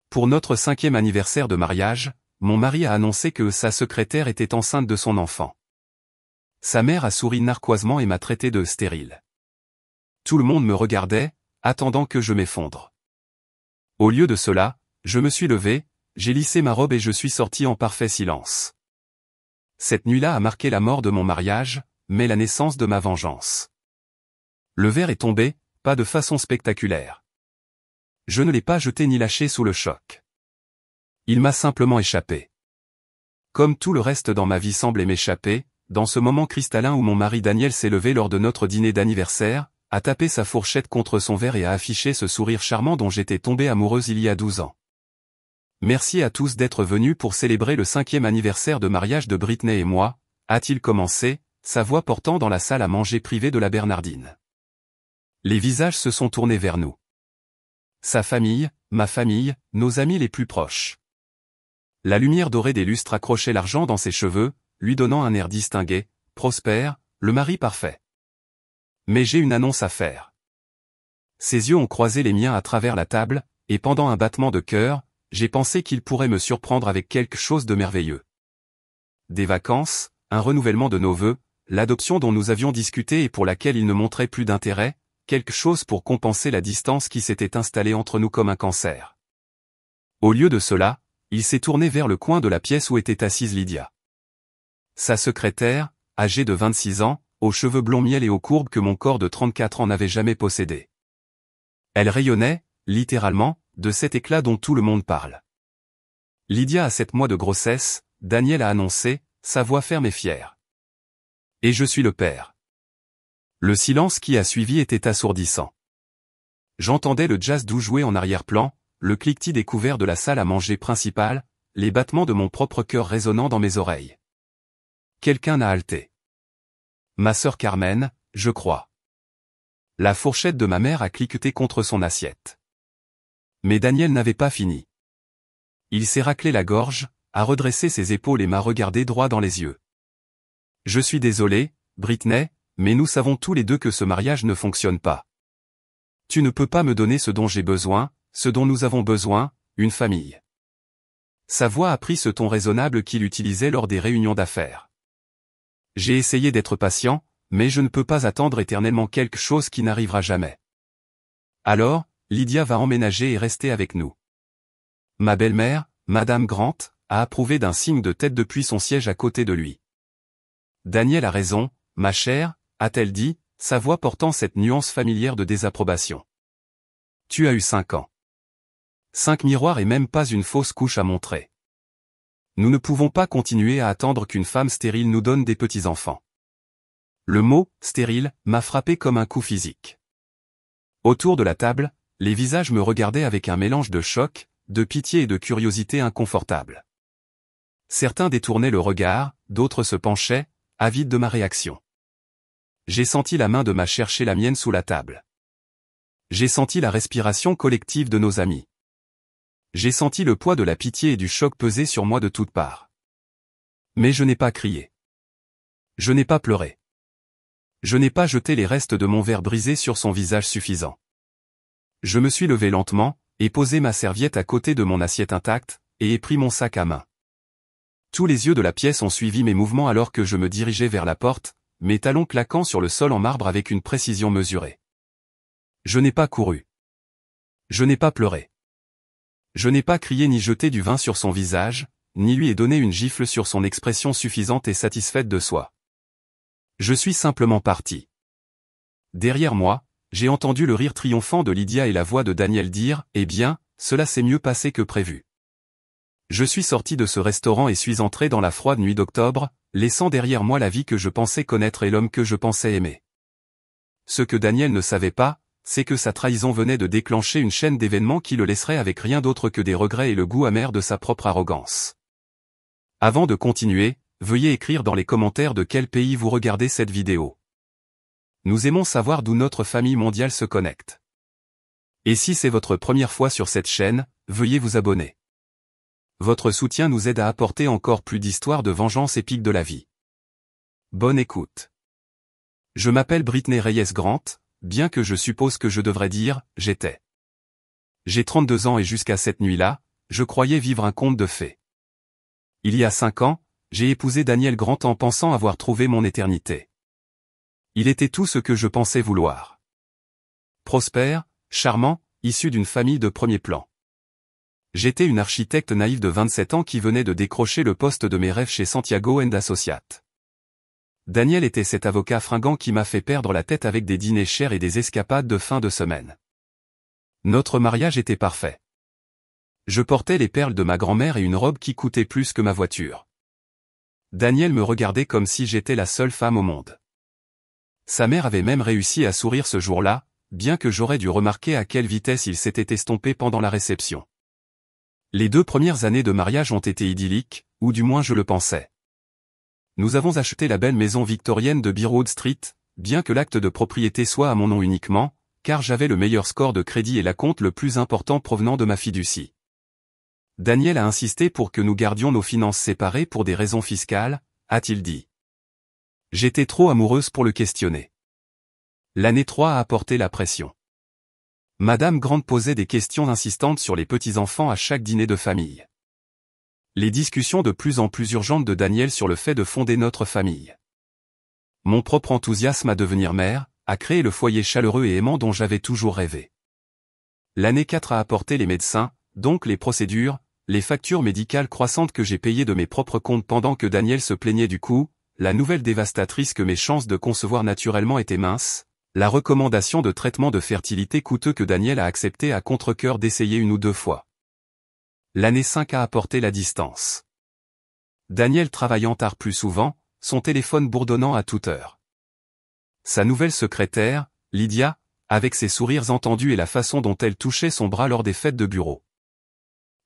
Pour notre 5e anniversaire de mariage, mon mari a annoncé que sa secrétaire était enceinte de son enfant. Sa mère a souri narquoisement et m'a traité de stérile. Tout le monde me regardait, attendant que je m'effondre. Au lieu de cela, je me suis levé, j'ai lissé ma robe et je suis sorti en parfait silence. Cette nuit-là a marqué la mort de mon mariage, mais la naissance de ma vengeance. Le verre est tombé, pas de façon spectaculaire. Je ne l'ai pas jeté ni lâché sous le choc. Il m'a simplement échappé. Comme tout le reste dans ma vie semblait m'échapper, dans ce moment cristallin où mon mari Daniel s'est levé lors de notre dîner d'anniversaire, a tapé sa fourchette contre son verre et a affiché ce sourire charmant dont j'étais tombée amoureuse il y a 12 ans. Merci à tous d'être venus pour célébrer le 5e anniversaire de mariage de Britney et moi, a-t-il commencé, sa voix portant dans la salle à manger privée de la Bernardine. Les visages se sont tournés vers nous. Sa famille, ma famille, nos amis les plus proches. La lumière dorée des lustres accrochait l'argent dans ses cheveux, lui donnant un air distingué, prospère, le mari parfait. Mais j'ai une annonce à faire. Ses yeux ont croisé les miens à travers la table, et pendant un battement de cœur, j'ai pensé qu'il pourrait me surprendre avec quelque chose de merveilleux. Des vacances, un renouvellement de nos vœux, l'adoption dont nous avions discuté et pour laquelle il ne montrait plus d'intérêt, quelque chose pour compenser la distance qui s'était installée entre nous comme un cancer. Au lieu de cela, il s'est tourné vers le coin de la pièce où était assise Lydia. Sa secrétaire, âgée de 26 ans, aux cheveux blonds miel et aux courbes que mon corps de 34 ans n'avait jamais possédé. Elle rayonnait, littéralement, de cet éclat dont tout le monde parle. Lydia a 7 mois de grossesse, Daniel a annoncé, sa voix ferme et fière. Et je suis le père. Le silence qui a suivi était assourdissant. J'entendais le jazz doux jouer en arrière-plan, le cliquetis des couverts de la salle à manger principale, les battements de mon propre cœur résonnant dans mes oreilles. Quelqu'un a halté. Ma sœur Carmen, je crois. La fourchette de ma mère a cliqueté contre son assiette. Mais Daniel n'avait pas fini. Il s'est raclé la gorge, a redressé ses épaules et m'a regardé droit dans les yeux. Je suis désolé, Britney, mais nous savons tous les deux que ce mariage ne fonctionne pas. Tu ne peux pas me donner ce dont j'ai besoin, ce dont nous avons besoin, une famille. Sa voix a pris ce ton raisonnable qu'il utilisait lors des réunions d'affaires. J'ai essayé d'être patient, mais je ne peux pas attendre éternellement quelque chose qui n'arrivera jamais. Alors, Lydia va emménager et rester avec nous. Ma belle-mère, Madame Grant, a approuvé d'un signe de tête depuis son siège à côté de lui. Daniel a raison, ma chère, a-t-elle dit, sa voix portant cette nuance familière de désapprobation. Tu as eu 5 ans. 5 miroirs et même pas une fausse couche à montrer. Nous ne pouvons pas continuer à attendre qu'une femme stérile nous donne des petits-enfants. Le mot « stérile » m'a frappé comme un coup physique. Autour de la table, les visages me regardaient avec un mélange de choc, de pitié et de curiosité inconfortable. Certains détournaient le regard, d'autres se penchaient, avides de ma réaction. J'ai senti la main de ma chercher la mienne sous la table. J'ai senti la respiration collective de nos amis. J'ai senti le poids de la pitié et du choc peser sur moi de toutes parts. Mais je n'ai pas crié. Je n'ai pas pleuré. Je n'ai pas jeté les restes de mon verre brisé sur son visage suffisant. Je me suis levé lentement, ai posé ma serviette à côté de mon assiette intacte, et ai pris mon sac à main. Tous les yeux de la pièce ont suivi mes mouvements alors que je me dirigeais vers la porte, mes talons claquant sur le sol en marbre avec une précision mesurée. Je n'ai pas couru. Je n'ai pas pleuré. Je n'ai pas crié ni jeté du vin sur son visage, ni lui ai donné une gifle sur son expression suffisante et satisfaite de soi. Je suis simplement parti. Derrière moi, j'ai entendu le rire triomphant de Lydia et la voix de Daniel dire « Eh bien, cela s'est mieux passé que prévu ». Je suis sorti de ce restaurant et suis entré dans la froide nuit d'octobre, laissant derrière moi la vie que je pensais connaître et l'homme que je pensais aimer. Ce que Daniel ne savait pas, c'est que sa trahison venait de déclencher une chaîne d'événements qui le laisserait avec rien d'autre que des regrets et le goût amer de sa propre arrogance. Avant de continuer, veuillez écrire dans les commentaires de quel pays vous regardez cette vidéo. Nous aimons savoir d'où notre famille mondiale se connecte. Et si c'est votre première fois sur cette chaîne, veuillez vous abonner. Votre soutien nous aide à apporter encore plus d'histoires de vengeance épique de la vie. Bonne écoute. Je m'appelle Britney Reyes Grant, bien que je suppose que je devrais dire « j'étais ». J'ai 32 ans et jusqu'à cette nuit-là, je croyais vivre un conte de fées. Il y a 5 ans, j'ai épousé Daniel Grant en pensant avoir trouvé mon éternité. Il était tout ce que je pensais vouloir. Prospère, charmant, issu d'une famille de premier plan. J'étais une architecte naïve de 27 ans qui venait de décrocher le poste de mes rêves chez Santiago & Associates. Daniel était cet avocat fringant qui m'a fait perdre la tête avec des dîners chers et des escapades de fin de semaine. Notre mariage était parfait. Je portais les perles de ma grand-mère et une robe qui coûtait plus que ma voiture. Daniel me regardait comme si j'étais la seule femme au monde. Sa mère avait même réussi à sourire ce jour-là, bien que j'aurais dû remarquer à quelle vitesse il s'était estompé pendant la réception. Les 2 premières années de mariage ont été idylliques, ou du moins je le pensais. Nous avons acheté la belle maison victorienne de Bearwood Street, bien que l'acte de propriété soit à mon nom uniquement, car j'avais le meilleur score de crédit et l'acompte le plus important provenant de ma fiducie. Daniel a insisté pour que nous gardions nos finances séparées pour des raisons fiscales, a-t-il dit. J'étais trop amoureuse pour le questionner. L'année 3 a apporté la pression. Madame Grant posait des questions insistantes sur les petits-enfants à chaque dîner de famille. Les discussions de plus en plus urgentes de Daniel sur le fait de fonder notre famille. Mon propre enthousiasme à devenir mère, a créé le foyer chaleureux et aimant dont j'avais toujours rêvé. L'année 4 a apporté les médecins, donc les procédures, les factures médicales croissantes que j'ai payées de mes propres comptes pendant que Daniel se plaignait du coût, la nouvelle dévastatrice que mes chances de concevoir naturellement étaient minces, la recommandation de traitement de fertilité coûteux que Daniel a accepté à contre-cœur d'essayer 1 ou 2 fois. L'année 5 a apporté la distance. Daniel travaillant tard plus souvent, son téléphone bourdonnant à toute heure. Sa nouvelle secrétaire, Lydia, avec ses sourires entendus et la façon dont elle touchait son bras lors des fêtes de bureau.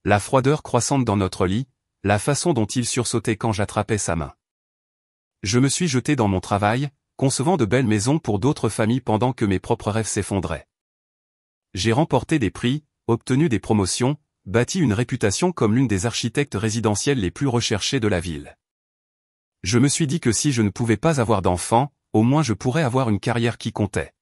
La froideur croissante dans notre lit, la façon dont il sursautait quand j'attrapais sa main. Je me suis jeté dans mon travail, concevant de belles maisons pour d'autres familles pendant que mes propres rêves s'effondraient. J'ai remporté des prix, obtenu des promotions, bâti une réputation comme l'une des architectes résidentielles les plus recherchées de la ville. Je me suis dit que si je ne pouvais pas avoir d'enfants, au moins je pourrais avoir une carrière qui comptait.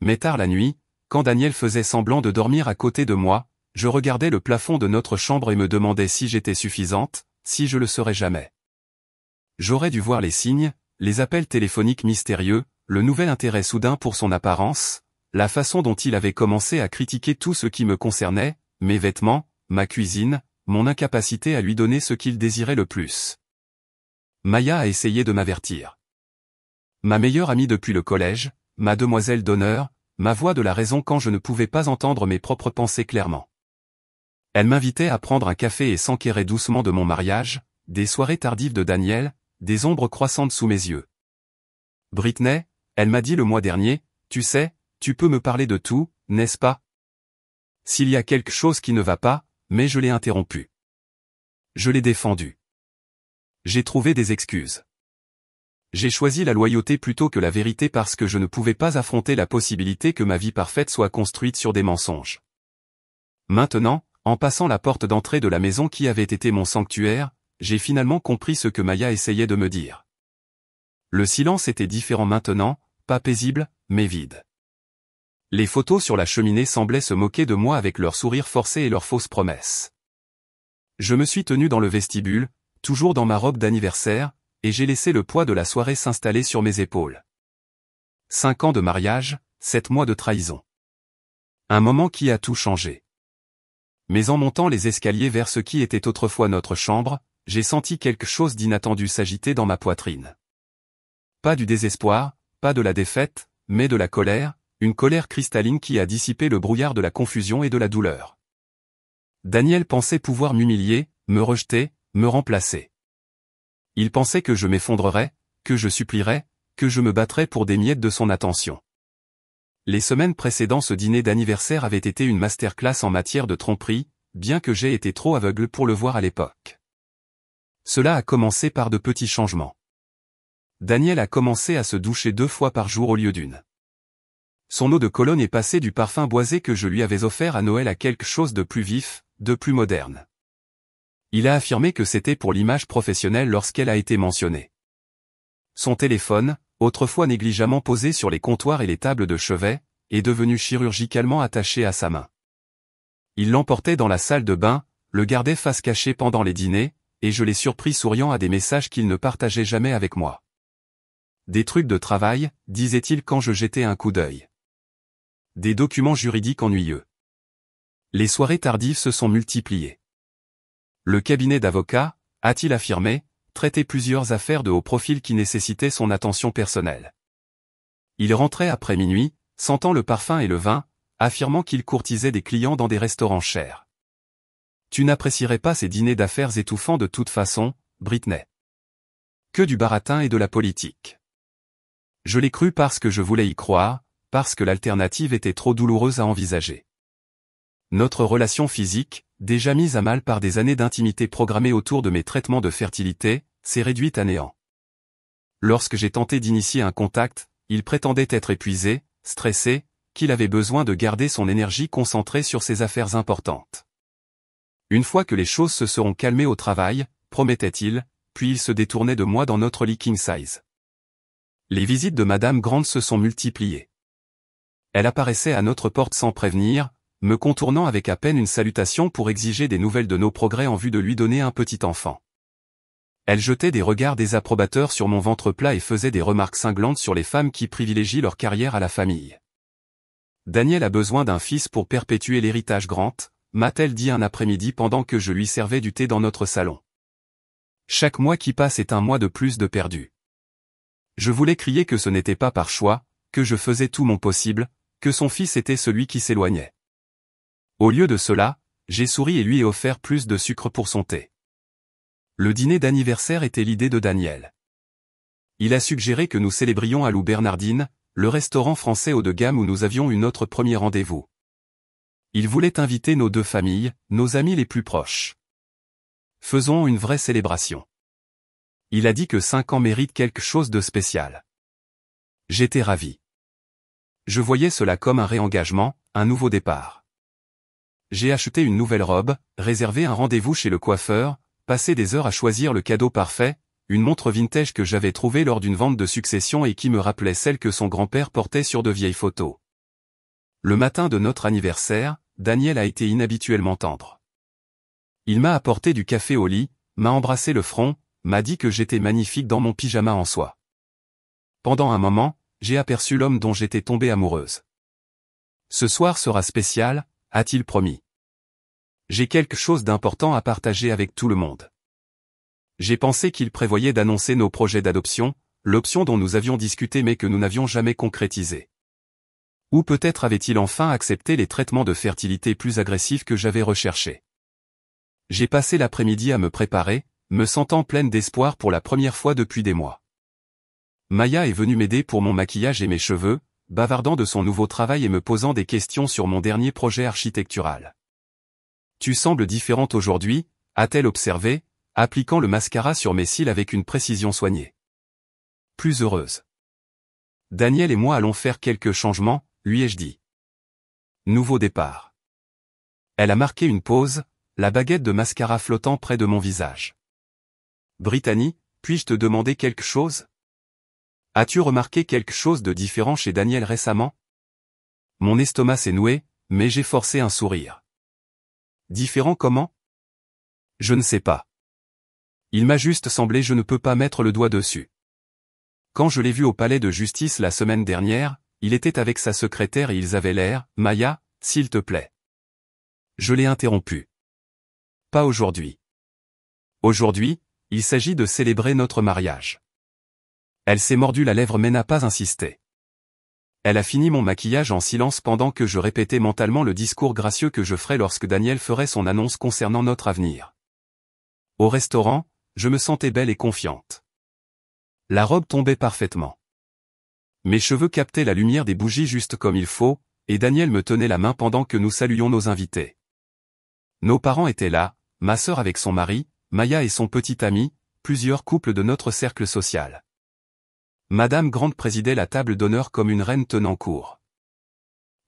Mais tard la nuit, quand Daniel faisait semblant de dormir à côté de moi, je regardais le plafond de notre chambre et me demandais si j'étais suffisante, si je le serais jamais. J'aurais dû voir les signes, les appels téléphoniques mystérieux, le nouvel intérêt soudain pour son apparence, la façon dont il avait commencé à critiquer tout ce qui me concernait, mes vêtements, ma cuisine, mon incapacité à lui donner ce qu'il désirait le plus. Maya a essayé de m'avertir. Ma meilleure amie depuis le collège, ma demoiselle d'honneur, ma voix de la raison quand je ne pouvais pas entendre mes propres pensées clairement. Elle m'invitait à prendre un café et s'enquérait doucement de mon mariage, des soirées tardives de Daniel, des ombres croissantes sous mes yeux. Britney, elle m'a dit le mois dernier, tu sais, tu peux me parler de tout, n'est-ce pas? S'il y a quelque chose qui ne va pas, mais je l'ai interrompu. Je l'ai défendu. J'ai trouvé des excuses. J'ai choisi la loyauté plutôt que la vérité parce que je ne pouvais pas affronter la possibilité que ma vie parfaite soit construite sur des mensonges. Maintenant, en passant la porte d'entrée de la maison qui avait été mon sanctuaire, j'ai finalement compris ce que Maya essayait de me dire. Le silence était différent maintenant, pas paisible, mais vide. Les photos sur la cheminée semblaient se moquer de moi avec leurs sourires forcés et leurs fausses promesses. Je me suis tenu dans le vestibule, toujours dans ma robe d'anniversaire, et j'ai laissé le poids de la soirée s'installer sur mes épaules. 5 ans de mariage, 7 mois de trahison. Un moment qui a tout changé. Mais en montant les escaliers vers ce qui était autrefois notre chambre, j'ai senti quelque chose d'inattendu s'agiter dans ma poitrine. Pas du désespoir, pas de la défaite, mais de la colère, une colère cristalline qui a dissipé le brouillard de la confusion et de la douleur. Daniel pensait pouvoir m'humilier, me rejeter, me remplacer. Il pensait que je m'effondrerais, que je supplierais, que je me battrais pour des miettes de son attention. Les semaines précédant ce dîner d'anniversaire avaient été une masterclass en matière de tromperie, bien que j'aie été trop aveugle pour le voir à l'époque. Cela a commencé par de petits changements. Daniel a commencé à se doucher 2 fois par jour au lieu d'1. Son eau de Cologne est passée du parfum boisé que je lui avais offert à Noël à quelque chose de plus vif, de plus moderne. Il a affirmé que c'était pour l'image professionnelle lorsqu'elle a été mentionnée. Son téléphone, autrefois négligemment posé sur les comptoirs et les tables de chevet, est devenu chirurgicalement attaché à sa main. Il l'emportait dans la salle de bain, le gardait face cachée pendant les dîners, et je l'ai surpris souriant à des messages qu'il ne partageait jamais avec moi. Des trucs de travail, disait-il quand je jetais un coup d'œil. Des documents juridiques ennuyeux. Les soirées tardives se sont multipliées. Le cabinet d'avocats, a-t-il affirmé, traitait plusieurs affaires de haut profil qui nécessitaient son attention personnelle. Il rentrait après minuit, sentant le parfum et le vin, affirmant qu'il courtisait des clients dans des restaurants chers. Tu n'apprécierais pas ces dîners d'affaires étouffants de toute façon, Britney. Que du baratin et de la politique. Je l'ai cru parce que je voulais y croire, parce que l'alternative était trop douloureuse à envisager. Notre relation physique, déjà mise à mal par des années d'intimité programmée autour de mes traitements de fertilité, s'est réduite à néant. Lorsque j'ai tenté d'initier un contact, il prétendait être épuisé, stressé, qu'il avait besoin de garder son énergie concentrée sur ses affaires importantes. Une fois que les choses se seront calmées au travail, promettait-il, puis il se détournait de moi dans notre lit king size. Les visites de Madame Grant se sont multipliées. Elle apparaissait à notre porte sans prévenir, me contournant avec à peine une salutation pour exiger des nouvelles de nos progrès en vue de lui donner un petit enfant. Elle jetait des regards désapprobateurs sur mon ventre plat et faisait des remarques cinglantes sur les femmes qui privilégient leur carrière à la famille. Daniel a besoin d'un fils pour perpétuer l'héritage Grant, m'a-t-elle dit un après-midi pendant que je lui servais du thé dans notre salon. Chaque mois qui passe est un mois de plus de perdu. Je voulais crier que ce n'était pas par choix, que je faisais tout mon possible, que son fils était celui qui s'éloignait. Au lieu de cela, j'ai souri et lui ai offert plus de sucre pour son thé. Le dîner d'anniversaire était l'idée de Daniel. Il a suggéré que nous célébrions à Lou Bernardine, le restaurant français haut de gamme où nous avions eu notre premier rendez-vous. Il voulait inviter nos deux familles, nos amis les plus proches. Faisons une vraie célébration. Il a dit que 5 ans méritent quelque chose de spécial. J'étais ravi. Je voyais cela comme un réengagement, un nouveau départ. J'ai acheté une nouvelle robe, réservé un rendez-vous chez le coiffeur, passé des heures à choisir le cadeau parfait, une montre vintage que j'avais trouvée lors d'une vente de succession et qui me rappelait celle que son grand-père portait sur de vieilles photos. Le matin de notre anniversaire, Daniel a été inhabituellement tendre. Il m'a apporté du café au lit, m'a embrassé le front, m'a dit que j'étais magnifique dans mon pyjama en soie. Pendant un moment, j'ai aperçu l'homme dont j'étais tombée amoureuse. Ce soir sera spécial, a-t-il promis. J'ai quelque chose d'important à partager avec tout le monde. J'ai pensé qu'il prévoyait d'annoncer nos projets d'adoption, l'option dont nous avions discuté mais que nous n'avions jamais concrétisé. Ou peut-être avait-il enfin accepté les traitements de fertilité plus agressifs que j'avais recherchés. J'ai passé l'après-midi à me préparer, me sentant pleine d'espoir pour la première fois depuis des mois. Maya est venue m'aider pour mon maquillage et mes cheveux, bavardant de son nouveau travail et me posant des questions sur mon dernier projet architectural. Tu sembles différente aujourd'hui, a-t-elle observé, appliquant le mascara sur mes cils avec une précision soignée. Plus heureuse. Daniel et moi allons faire quelques changements, lui ai-je dit. Nouveau départ. Elle a marqué une pause, la baguette de mascara flottant près de mon visage. Brittany, puis-je te demander quelque chose? As-tu remarqué quelque chose de différent chez Daniel récemment? Mon estomac s'est noué, mais j'ai forcé un sourire. Différent comment? Je ne sais pas. Il m'a juste semblé je ne peux pas mettre le doigt dessus. Quand je l'ai vu au palais de justice la semaine dernière, il était avec sa secrétaire et ils avaient l'air, Maya, s'il te plaît. Je l'ai interrompu. Pas aujourd'hui. Aujourd'hui, il s'agit de célébrer notre mariage. Elle s'est mordu la lèvre mais n'a pas insisté. Elle a fini mon maquillage en silence pendant que je répétais mentalement le discours gracieux que je ferais lorsque Daniel ferait son annonce concernant notre avenir. Au restaurant, je me sentais belle et confiante. La robe tombait parfaitement. Mes cheveux captaient la lumière des bougies juste comme il faut, et Daniel me tenait la main pendant que nous saluions nos invités. Nos parents étaient là, ma sœur avec son mari, Maya et son petit ami, plusieurs couples de notre cercle social. Madame Grant présidait la table d'honneur comme une reine tenant court.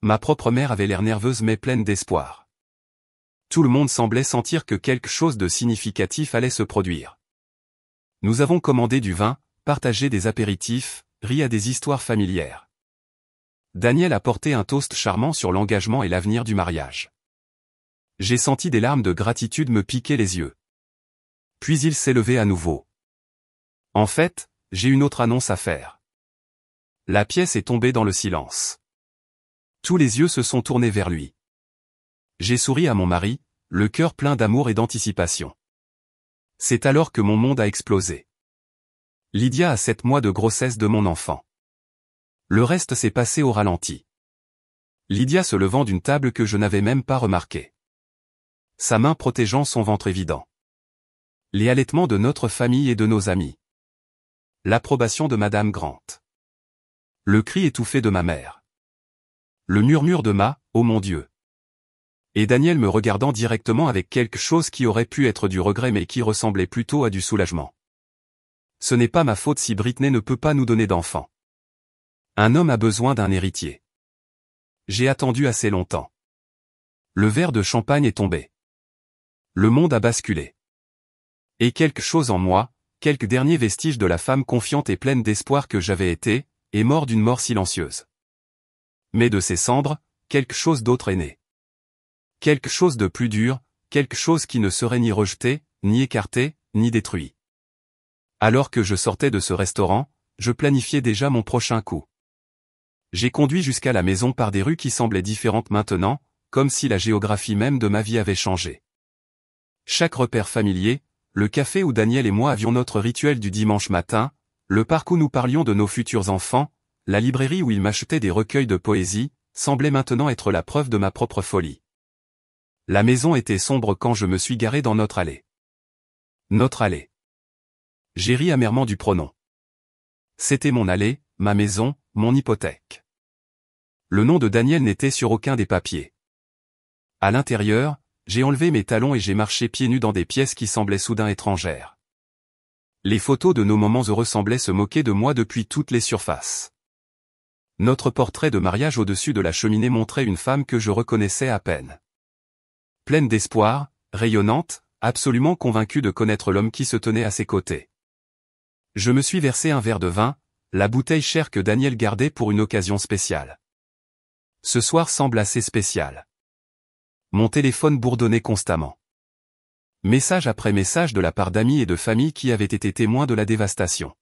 Ma propre mère avait l'air nerveuse mais pleine d'espoir. Tout le monde semblait sentir que quelque chose de significatif allait se produire. Nous avons commandé du vin, partagé des apéritifs, ri à des histoires familières. Daniel a porté un toast charmant sur l'engagement et l'avenir du mariage. J'ai senti des larmes de gratitude me piquer les yeux. Puis il s'est levé à nouveau. En fait, j'ai une autre annonce à faire. La pièce est tombée dans le silence. Tous les yeux se sont tournés vers lui. J'ai souri à mon mari, le cœur plein d'amour et d'anticipation. C'est alors que mon monde a explosé. Lydia a 7 mois de grossesse de mon enfant. Le reste s'est passé au ralenti. Lydia se levant d'une table que je n'avais même pas remarquée. Sa main protégeant son ventre évident. Les allaitements de notre famille et de nos amis. L'approbation de Madame Grant. Le cri étouffé de ma mère. Le murmure de ma « Oh mon Dieu !» Et Daniel me regardant directement avec quelque chose qui aurait pu être du regret mais qui ressemblait plutôt à du soulagement. Ce n'est pas ma faute si Britney ne peut pas nous donner d'enfants. Un homme a besoin d'un héritier. J'ai attendu assez longtemps. Le verre de champagne est tombé. Le monde a basculé. Et quelque chose en moi, quelques derniers vestiges de la femme confiante et pleine d'espoir que j'avais été, est mort d'une mort silencieuse. Mais de ces cendres, quelque chose d'autre est né. Quelque chose de plus dur, quelque chose qui ne serait ni rejeté, ni écarté, ni détruit. Alors que je sortais de ce restaurant, je planifiais déjà mon prochain coup. J'ai conduit jusqu'à la maison par des rues qui semblaient différentes maintenant, comme si la géographie même de ma vie avait changé. Chaque repère familier, le café où Daniel et moi avions notre rituel du dimanche matin, le parc où nous parlions de nos futurs enfants, la librairie où il m'achetait des recueils de poésie, semblaient maintenant être la preuve de ma propre folie. La maison était sombre quand je me suis garé dans notre allée. Notre allée. J'ai ri amèrement du pronom. C'était mon allée, ma maison, mon hypothèque. Le nom de Daniel n'était sur aucun des papiers. À l'intérieur, j'ai enlevé mes talons et j'ai marché pieds nus dans des pièces qui semblaient soudain étrangères. Les photos de nos moments heureux semblaient se moquer de moi depuis toutes les surfaces. Notre portrait de mariage au-dessus de la cheminée montrait une femme que je reconnaissais à peine. Pleine d'espoir, rayonnante, absolument convaincue de connaître l'homme qui se tenait à ses côtés. Je me suis versé un verre de vin, la bouteille chère que Daniel gardait pour une occasion spéciale. Ce soir semble assez spécial. Mon téléphone bourdonnait constamment. Message après message de la part d'amis et de familles qui avaient été témoins de la dévastation.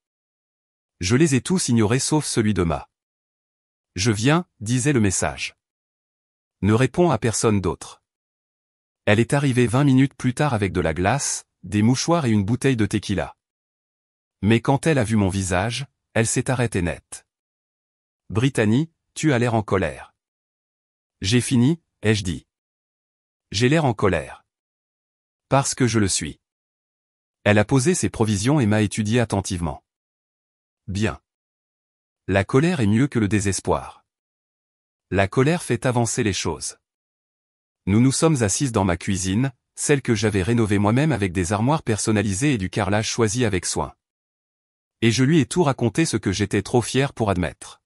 Je les ai tous ignorés sauf celui de Ma. Je viens, disait le message. Ne réponds à personne d'autre. Elle est arrivée 20 minutes plus tard avec de la glace, des mouchoirs et une bouteille de tequila. Mais quand elle a vu mon visage, elle s'est arrêtée net. Brittany, tu as l'air en colère. J'ai fini, ai-je dit. J'ai l'air en colère. Parce que je le suis. Elle a posé ses provisions et m'a étudié attentivement. Bien. La colère est mieux que le désespoir. La colère fait avancer les choses. Nous nous sommes assises dans ma cuisine, celle que j'avais rénovée moi-même avec des armoires personnalisées et du carrelage choisi avec soin. Et je lui ai tout raconté ce que j'étais trop fier pour admettre.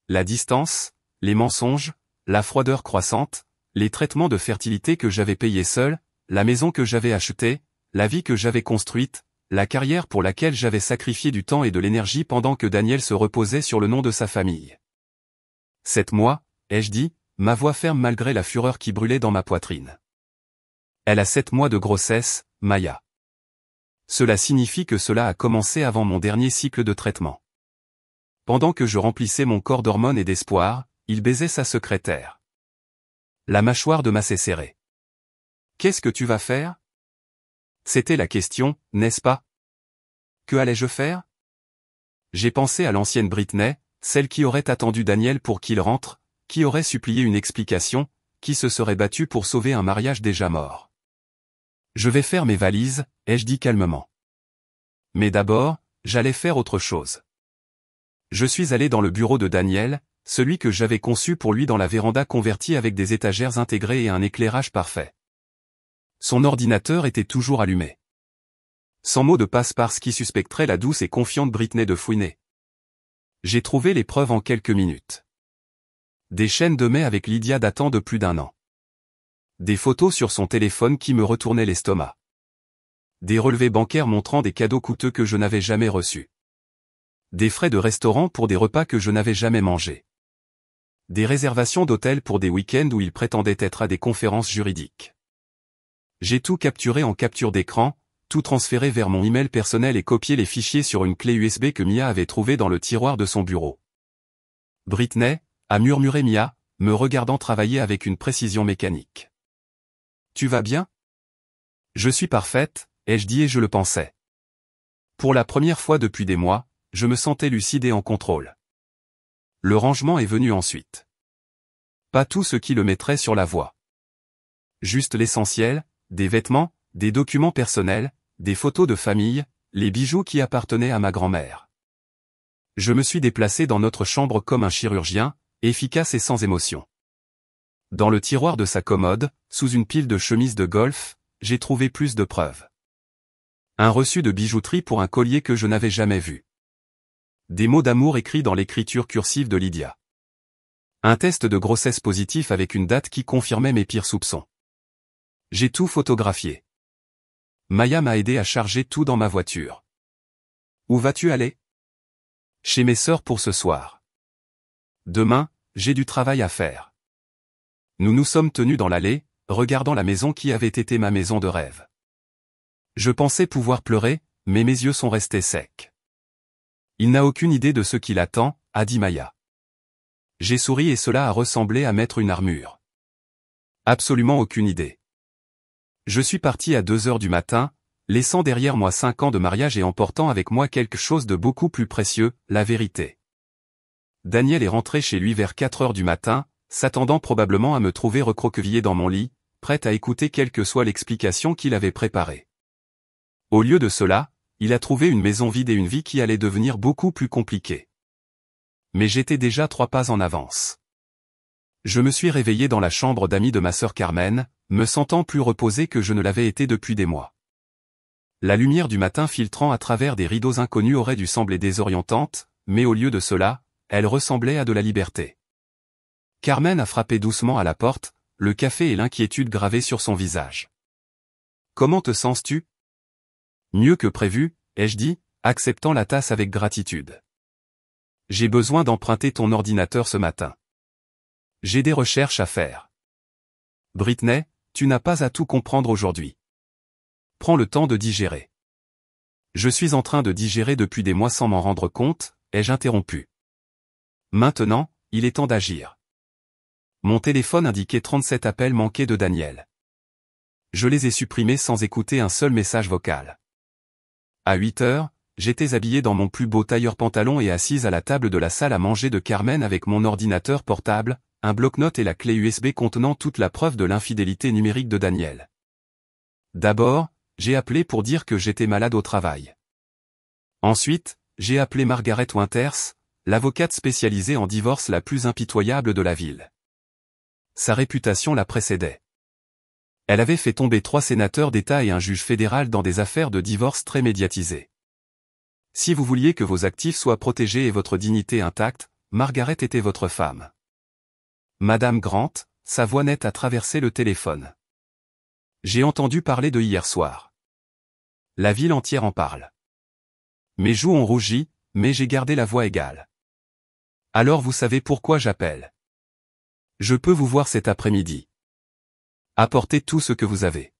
La distance, les mensonges, la froideur croissante, les traitements de fertilité que j'avais payés seul, la maison que j'avais achetée, la vie que j'avais construite, la carrière pour laquelle j'avais sacrifié du temps et de l'énergie pendant que Daniel se reposait sur le nom de sa famille. 7 mois, ai-je dit, ma voix ferme malgré la fureur qui brûlait dans ma poitrine. Elle a 7 mois de grossesse, Maya. Cela signifie que cela a commencé avant mon dernier cycle de traitement. Pendant que je remplissais mon corps d'hormones et d'espoir, il baisait sa secrétaire. La mâchoire de Ma s'est serrée. Qu'est-ce que tu vas faire? C'était la question, n'est-ce pas? Que allais-je faire? J'ai pensé à l'ancienne Britney, celle qui aurait attendu Daniel pour qu'il rentre, qui aurait supplié une explication, qui se serait battue pour sauver un mariage déjà mort. Je vais faire mes valises, ai-je dit calmement. Mais d'abord, j'allais faire autre chose. Je suis allé dans le bureau de Daniel, celui que j'avais conçu pour lui dans la véranda convertie avec des étagères intégrées et un éclairage parfait. Son ordinateur était toujours allumé. Sans mot de passe parce qui suspecterait la douce et confiante Britney de fouiner. J'ai trouvé les preuves en quelques minutes. Des chaînes de mai avec Lydia datant de plus d'1 an. Des photos sur son téléphone qui me retournaient l'estomac. Des relevés bancaires montrant des cadeaux coûteux que je n'avais jamais reçus. Des frais de restaurant pour des repas que je n'avais jamais mangés. Des réservations d'hôtels pour des week-ends où il prétendait être à des conférences juridiques. J'ai tout capturé en capture d'écran, tout transféré vers mon email personnel et copié les fichiers sur une clé USB que Mia avait trouvée dans le tiroir de son bureau. Britney, a murmuré Mia, me regardant travailler avec une précision mécanique. Tu vas bien? Je suis parfaite, ai-je dit et je le pensais. Pour la première fois depuis des mois, je me sentais lucide et en contrôle. Le rangement est venu ensuite. Pas tout ce qui le mettrait sur la voie. Juste l'essentiel, des vêtements, des documents personnels, des photos de famille, les bijoux qui appartenaient à ma grand-mère. Je me suis déplacé dans notre chambre comme un chirurgien, efficace et sans émotion. Dans le tiroir de sa commode, sous une pile de chemises de golf, j'ai trouvé plus de preuves. Un reçu de bijouterie pour un collier que je n'avais jamais vu. Des mots d'amour écrits dans l'écriture cursive de Lydia. Un test de grossesse positif avec une date qui confirmait mes pires soupçons. J'ai tout photographié. Maya m'a aidé à charger tout dans ma voiture. Où vas-tu aller? Chez mes sœurs pour ce soir. Demain, j'ai du travail à faire. Nous nous sommes tenus dans l'allée, regardant la maison qui avait été ma maison de rêve. Je pensais pouvoir pleurer, mais mes yeux sont restés secs. Il n'a aucune idée de ce qui l'attend, a dit Maya. J'ai souri et cela a ressemblé à mettre une armure. Absolument aucune idée. Je suis parti à 2 heures du matin, laissant derrière moi 5 ans de mariage et emportant avec moi quelque chose de beaucoup plus précieux, la vérité. Daniel est rentré chez lui vers 4 heures du matin, s'attendant probablement à me trouver recroquevillé dans mon lit, prêt à écouter quelle que soit l'explication qu'il avait préparée. Au lieu de cela, il a trouvé une maison vide et une vie qui allait devenir beaucoup plus compliquée. Mais j'étais déjà 3 pas en avance. Je me suis réveillé dans la chambre d'amis de ma sœur Carmen, me sentant plus reposé que je ne l'avais été depuis des mois. La lumière du matin filtrant à travers des rideaux inconnus aurait dû sembler désorientante, mais au lieu de cela, elle ressemblait à de la liberté. Carmen a frappé doucement à la porte, le café et l'inquiétude gravés sur son visage. « Comment te sens-tu ? » « Mieux que prévu, ai-je dit, acceptant la tasse avec gratitude. « J'ai besoin d'emprunter ton ordinateur ce matin. J'ai des recherches à faire. » « Britney, tu n'as pas à tout comprendre aujourd'hui. Prends le temps de digérer. » « Je suis en train de digérer depuis des mois sans m'en rendre compte, ai-je interrompu. Maintenant, il est temps d'agir. Mon téléphone indiquait 37 appels manqués de Daniel. Je les ai supprimés sans écouter un seul message vocal. À 8 heures, j'étais habillé dans mon plus beau tailleur pantalon et assise à la table de la salle à manger de Carmen avec mon ordinateur portable, un bloc-notes et la clé USB contenant toute la preuve de l'infidélité numérique de Daniel. D'abord, j'ai appelé pour dire que j'étais malade au travail. Ensuite, j'ai appelé Margaret Winters, l'avocate spécialisée en divorce la plus impitoyable de la ville. Sa réputation la précédait. Elle avait fait tomber 3 sénateurs d'État et un juge fédéral dans des affaires de divorce très médiatisées. Si vous vouliez que vos actifs soient protégés et votre dignité intacte, Margaret était votre femme. Madame Grant, sa voix nette a traversé le téléphone. J'ai entendu parler de hier soir. La ville entière en parle. Mes joues ont rougi, mais j'ai gardé la voix égale. Alors vous savez pourquoi j'appelle. Je peux vous voir cet après-midi. Apportez tout ce que vous avez.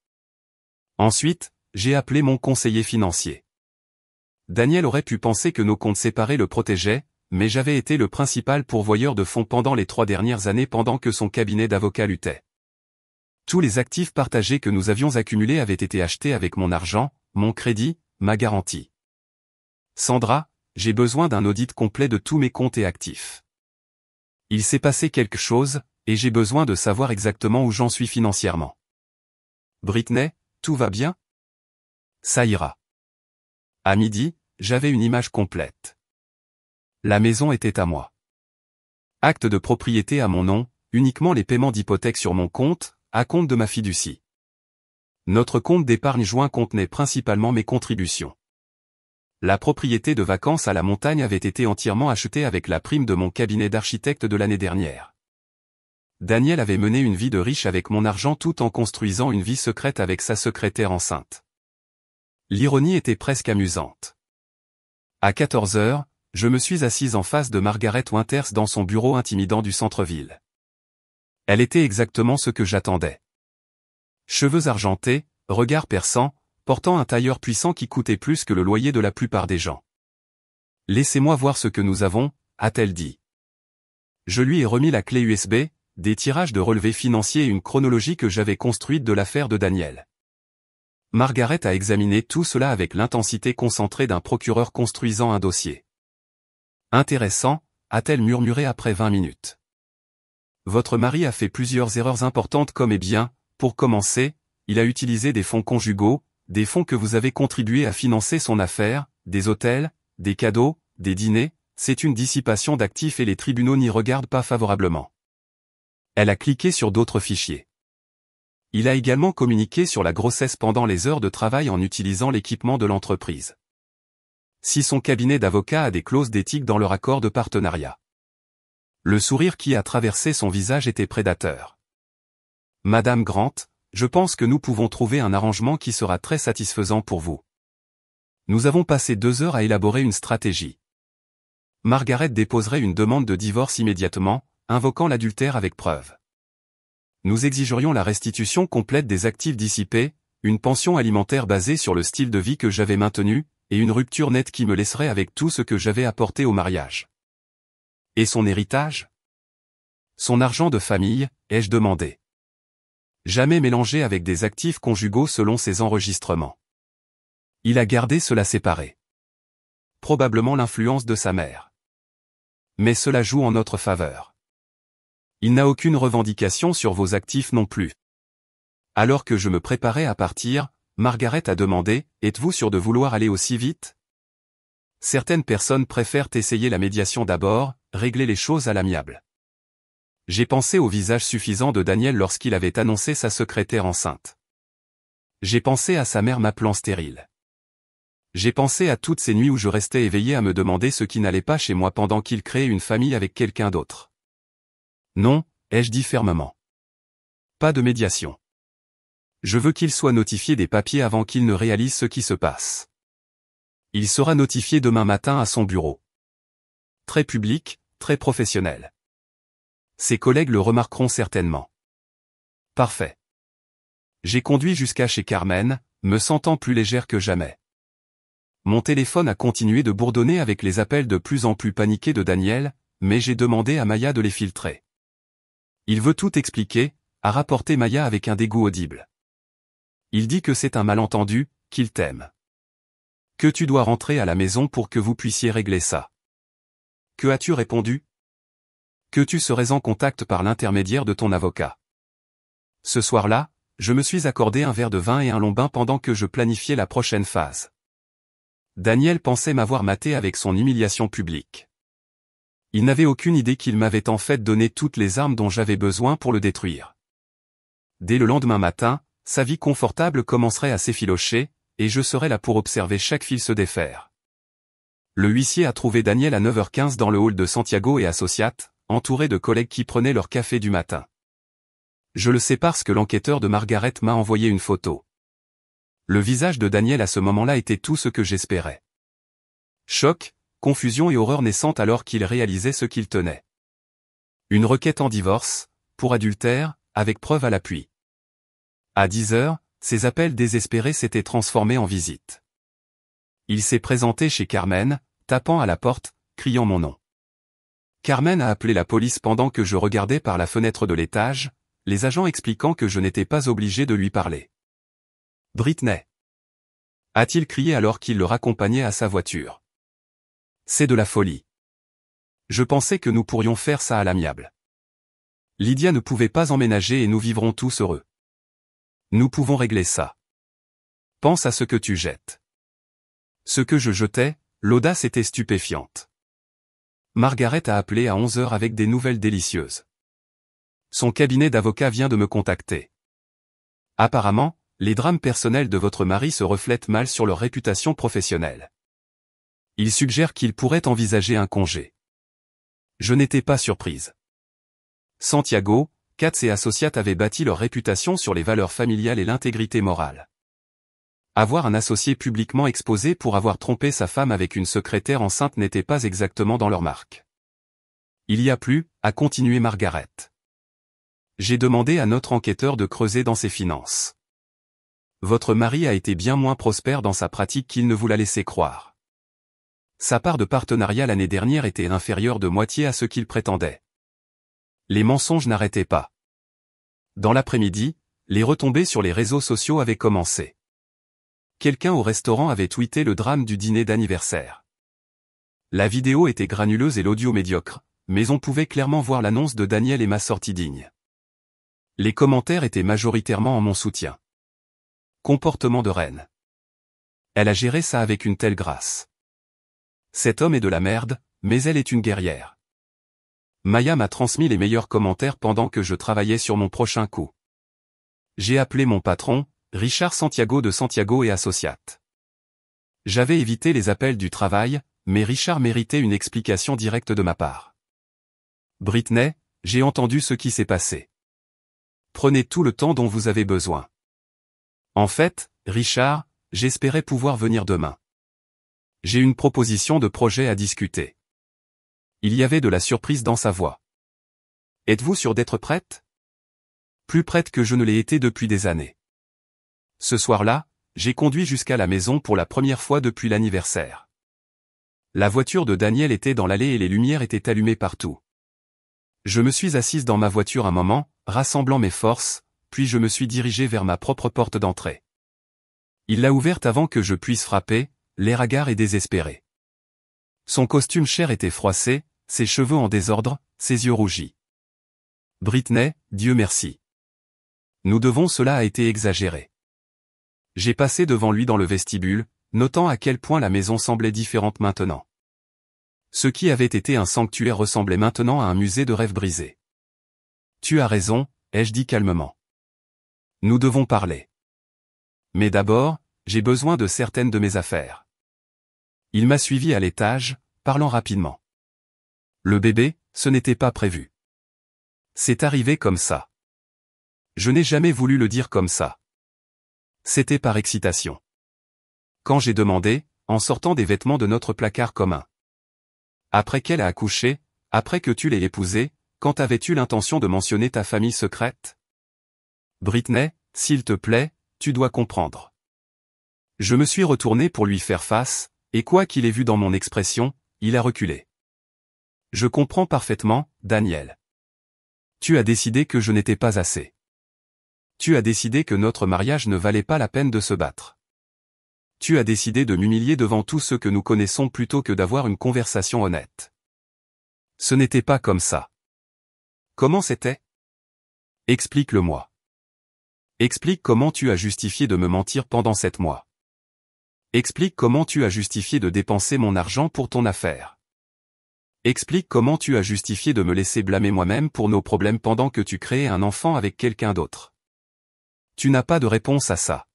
Ensuite, j'ai appelé mon conseiller financier. Daniel aurait pu penser que nos comptes séparés le protégeaient, mais j'avais été le principal pourvoyeur de fonds pendant les 3 dernières années pendant que son cabinet d'avocats luttait. Tous les actifs partagés que nous avions accumulés avaient été achetés avec mon argent, mon crédit, ma garantie. Sandra, j'ai besoin d'un audit complet de tous mes comptes et actifs. Il s'est passé quelque chose, et j'ai besoin de savoir exactement où j'en suis financièrement. Britney, tout va bien? Ça ira. À midi, j'avais une image complète. La maison était à moi. Acte de propriété à mon nom, uniquement les paiements d'hypothèque sur mon compte, à compte de ma fiducie. Notre compte d'épargne joint contenait principalement mes contributions. La propriété de vacances à la montagne avait été entièrement achetée avec la prime de mon cabinet d'architecte de l'année dernière. Daniel avait mené une vie de riche avec mon argent tout en construisant une vie secrète avec sa secrétaire enceinte. L'ironie était presque amusante. À 14 heures, je me suis assise en face de Margaret Winters dans son bureau intimidant du centre-ville. Elle était exactement ce que j'attendais. Cheveux argentés, regard perçant, portant un tailleur puissant qui coûtait plus que le loyer de la plupart des gens. « Laissez-moi voir ce que nous avons », a-t-elle dit. Je lui ai remis la clé USB, des tirages de relevés financiers et une chronologie que j'avais construite de l'affaire de Daniel. Margaret a examiné tout cela avec l'intensité concentrée d'un procureur construisant un dossier. « Intéressant », a-t-elle murmuré après 20 minutes. Votre mari a fait plusieurs erreurs importantes comme eh bien, pour commencer, il a utilisé des fonds conjugaux, des fonds que vous avez contribué à financer son affaire, des hôtels, des cadeaux, des dîners, c'est une dissipation d'actifs et les tribunaux n'y regardent pas favorablement. Elle a cliqué sur d'autres fichiers. Il a également communiqué sur la grossesse pendant les heures de travail en utilisant l'équipement de l'entreprise. Si son cabinet d'avocats a des clauses d'éthique dans leur accord de partenariat. Le sourire qui a traversé son visage était prédateur. Madame Grant, je pense que nous pouvons trouver un arrangement qui sera très satisfaisant pour vous. Nous avons passé 2 heures à élaborer une stratégie. Margaret déposerait une demande de divorce immédiatement, invoquant l'adultère avec preuve. Nous exigerions la restitution complète des actifs dissipés, une pension alimentaire basée sur le style de vie que j'avais maintenu, et une rupture nette qui me laisserait avec tout ce que j'avais apporté au mariage. Et son héritage? Son argent de famille, ai-je demandé. Jamais mélangé avec des actifs conjugaux selon ses enregistrements. Il a gardé cela séparé. Probablement l'influence de sa mère. Mais cela joue en notre faveur. Il n'a aucune revendication sur vos actifs non plus. Alors que je me préparais à partir, Margaret a demandé, « Êtes-vous sûr de vouloir aller aussi vite ?» Certaines personnes préfèrent essayer la médiation d'abord, régler les choses à l'amiable. J'ai pensé au visage suffisant de Daniel lorsqu'il avait annoncé sa secrétaire enceinte. J'ai pensé à sa mère m'appelant stérile. J'ai pensé à toutes ces nuits où je restais éveillé à me demander ce qui n'allait pas chez moi pendant qu'il créait une famille avec quelqu'un d'autre. Non, ai-je dit fermement. Pas de médiation. Je veux qu'il soit notifié des papiers avant qu'il ne réalise ce qui se passe. Il sera notifié demain matin à son bureau. Très public, très professionnel. Ses collègues le remarqueront certainement. Parfait. J'ai conduit jusqu'à chez Carmen, me sentant plus légère que jamais. Mon téléphone a continué de bourdonner avec les appels de plus en plus paniqués de Daniel, mais j'ai demandé à Maya de les filtrer. Il veut tout expliquer, a rapporté Maya avec un dégoût audible. Il dit que c'est un malentendu, qu'il t'aime. Que tu dois rentrer à la maison pour que vous puissiez régler ça. Que as-tu répondu? Que tu serais en contact par l'intermédiaire de ton avocat. Ce soir-là, je me suis accordé un verre de vin et un long bain pendant que je planifiais la prochaine phase. Daniel pensait m'avoir maté avec son humiliation publique. Il n'avait aucune idée qu'il m'avait en fait donné toutes les armes dont j'avais besoin pour le détruire. Dès le lendemain matin, sa vie confortable commencerait à s'effilocher, et je serais là pour observer chaque fil se défaire. Le huissier a trouvé Daniel à 9h15 dans le hall de Santiago et Associates, entouré de collègues qui prenaient leur café du matin. Je le sais parce que l'enquêteur de Margaret m'a envoyé une photo. Le visage de Daniel à ce moment-là était tout ce que j'espérais. Choc, confusion et horreur naissante alors qu'il réalisait ce qu'il tenait. Une requête en divorce, pour adultère, avec preuve à l'appui. À 10h, ses appels désespérés s'étaient transformés en visite. Il s'est présenté chez Carmen, tapant à la porte, criant mon nom. Carmen a appelé la police pendant que je regardais par la fenêtre de l'étage, les agents expliquant que je n'étais pas obligé de lui parler. Britney, a-t-il crié alors qu'il le raccompagnait à sa voiture. C'est de la folie. Je pensais que nous pourrions faire ça à l'amiable. Lydia ne pouvait pas emménager et nous vivrons tous heureux. Nous pouvons régler ça. Pense à ce que tu jettes. Ce que je jetais, l'audace était stupéfiante. Margaret a appelé à 11h avec des nouvelles délicieuses. Son cabinet d'avocat vient de me contacter. Apparemment, les drames personnels de votre mari se reflètent mal sur leur réputation professionnelle. Il suggère qu'il pourrait envisager un congé. Je n'étais pas surprise. Santiago, Katz et Associates avaient bâti leur réputation sur les valeurs familiales et l'intégrité morale. Avoir un associé publiquement exposé pour avoir trompé sa femme avec une secrétaire enceinte n'était pas exactement dans leur marque. Il y a plus, a continué Margaret. J'ai demandé à notre enquêteur de creuser dans ses finances. Votre mari a été bien moins prospère dans sa pratique qu'il ne vous l'a laissé croire. Sa part de partenariat l'année dernière était inférieure de moitié à ce qu'il prétendait. Les mensonges n'arrêtaient pas. Dans l'après-midi, les retombées sur les réseaux sociaux avaient commencé. Quelqu'un au restaurant avait tweeté le drame du dîner d'anniversaire. La vidéo était granuleuse et l'audio médiocre, mais on pouvait clairement voir l'annonce de Daniel et ma sortie digne. Les commentaires étaient majoritairement en mon soutien. Comportement de reine. Elle a géré ça avec une telle grâce. Cet homme est de la merde, mais elle est une guerrière. Maya m'a transmis les meilleurs commentaires pendant que je travaillais sur mon prochain coup. J'ai appelé mon patron, Richard Santiago de Santiago et Associates. J'avais évité les appels du travail, mais Richard méritait une explication directe de ma part. Britney, j'ai entendu ce qui s'est passé. Prenez tout le temps dont vous avez besoin. En fait, Richard, j'espérais pouvoir venir demain. J'ai une proposition de projet à discuter. Il y avait de la surprise dans sa voix. Êtes-vous sûre d'être prête? Plus prête que je ne l'ai été depuis des années. Ce soir-là, j'ai conduit jusqu'à la maison pour la première fois depuis l'anniversaire. La voiture de Daniel était dans l'allée et les lumières étaient allumées partout. Je me suis assise dans ma voiture un moment, rassemblant mes forces, puis je me suis dirigé vers ma propre porte d'entrée. Il l'a ouverte avant que je puisse frapper, l'air hagard et désespéré. Son costume cher était froissé, ses cheveux en désordre, ses yeux rougis. Britney, Dieu merci. Nous devons cela a été exagéré. J'ai passé devant lui dans le vestibule, notant à quel point la maison semblait différente maintenant. Ce qui avait été un sanctuaire ressemblait maintenant à un musée de rêves brisés. Tu as raison, ai-je dit calmement. Nous devons parler. Mais d'abord, j'ai besoin de certaines de mes affaires. Il m'a suivi à l'étage, parlant rapidement. Le bébé, ce n'était pas prévu. C'est arrivé comme ça. Je n'ai jamais voulu le dire comme ça. C'était par excitation. Quand j'ai demandé, en sortant des vêtements de notre placard commun. Après qu'elle a accouché, après que tu l'aies épousée, quand avais-tu l'intention de mentionner ta famille secrète? Britney, s'il te plaît, tu dois comprendre. Je me suis retourné pour lui faire face, et quoi qu'il ait vu dans mon expression, il a reculé. Je comprends parfaitement, Daniel. Tu as décidé que je n'étais pas assez. Tu as décidé que notre mariage ne valait pas la peine de se battre. Tu as décidé de m'humilier devant tous ceux que nous connaissons plutôt que d'avoir une conversation honnête. Ce n'était pas comme ça. Comment c'était? Explique-le-moi. Explique comment tu as justifié de me mentir pendant 7 mois. Explique comment tu as justifié de dépenser mon argent pour ton affaire. Explique comment tu as justifié de me laisser blâmer moi-même pour nos problèmes pendant que tu créais un enfant avec quelqu'un d'autre. Tu n'as pas de réponse à ça.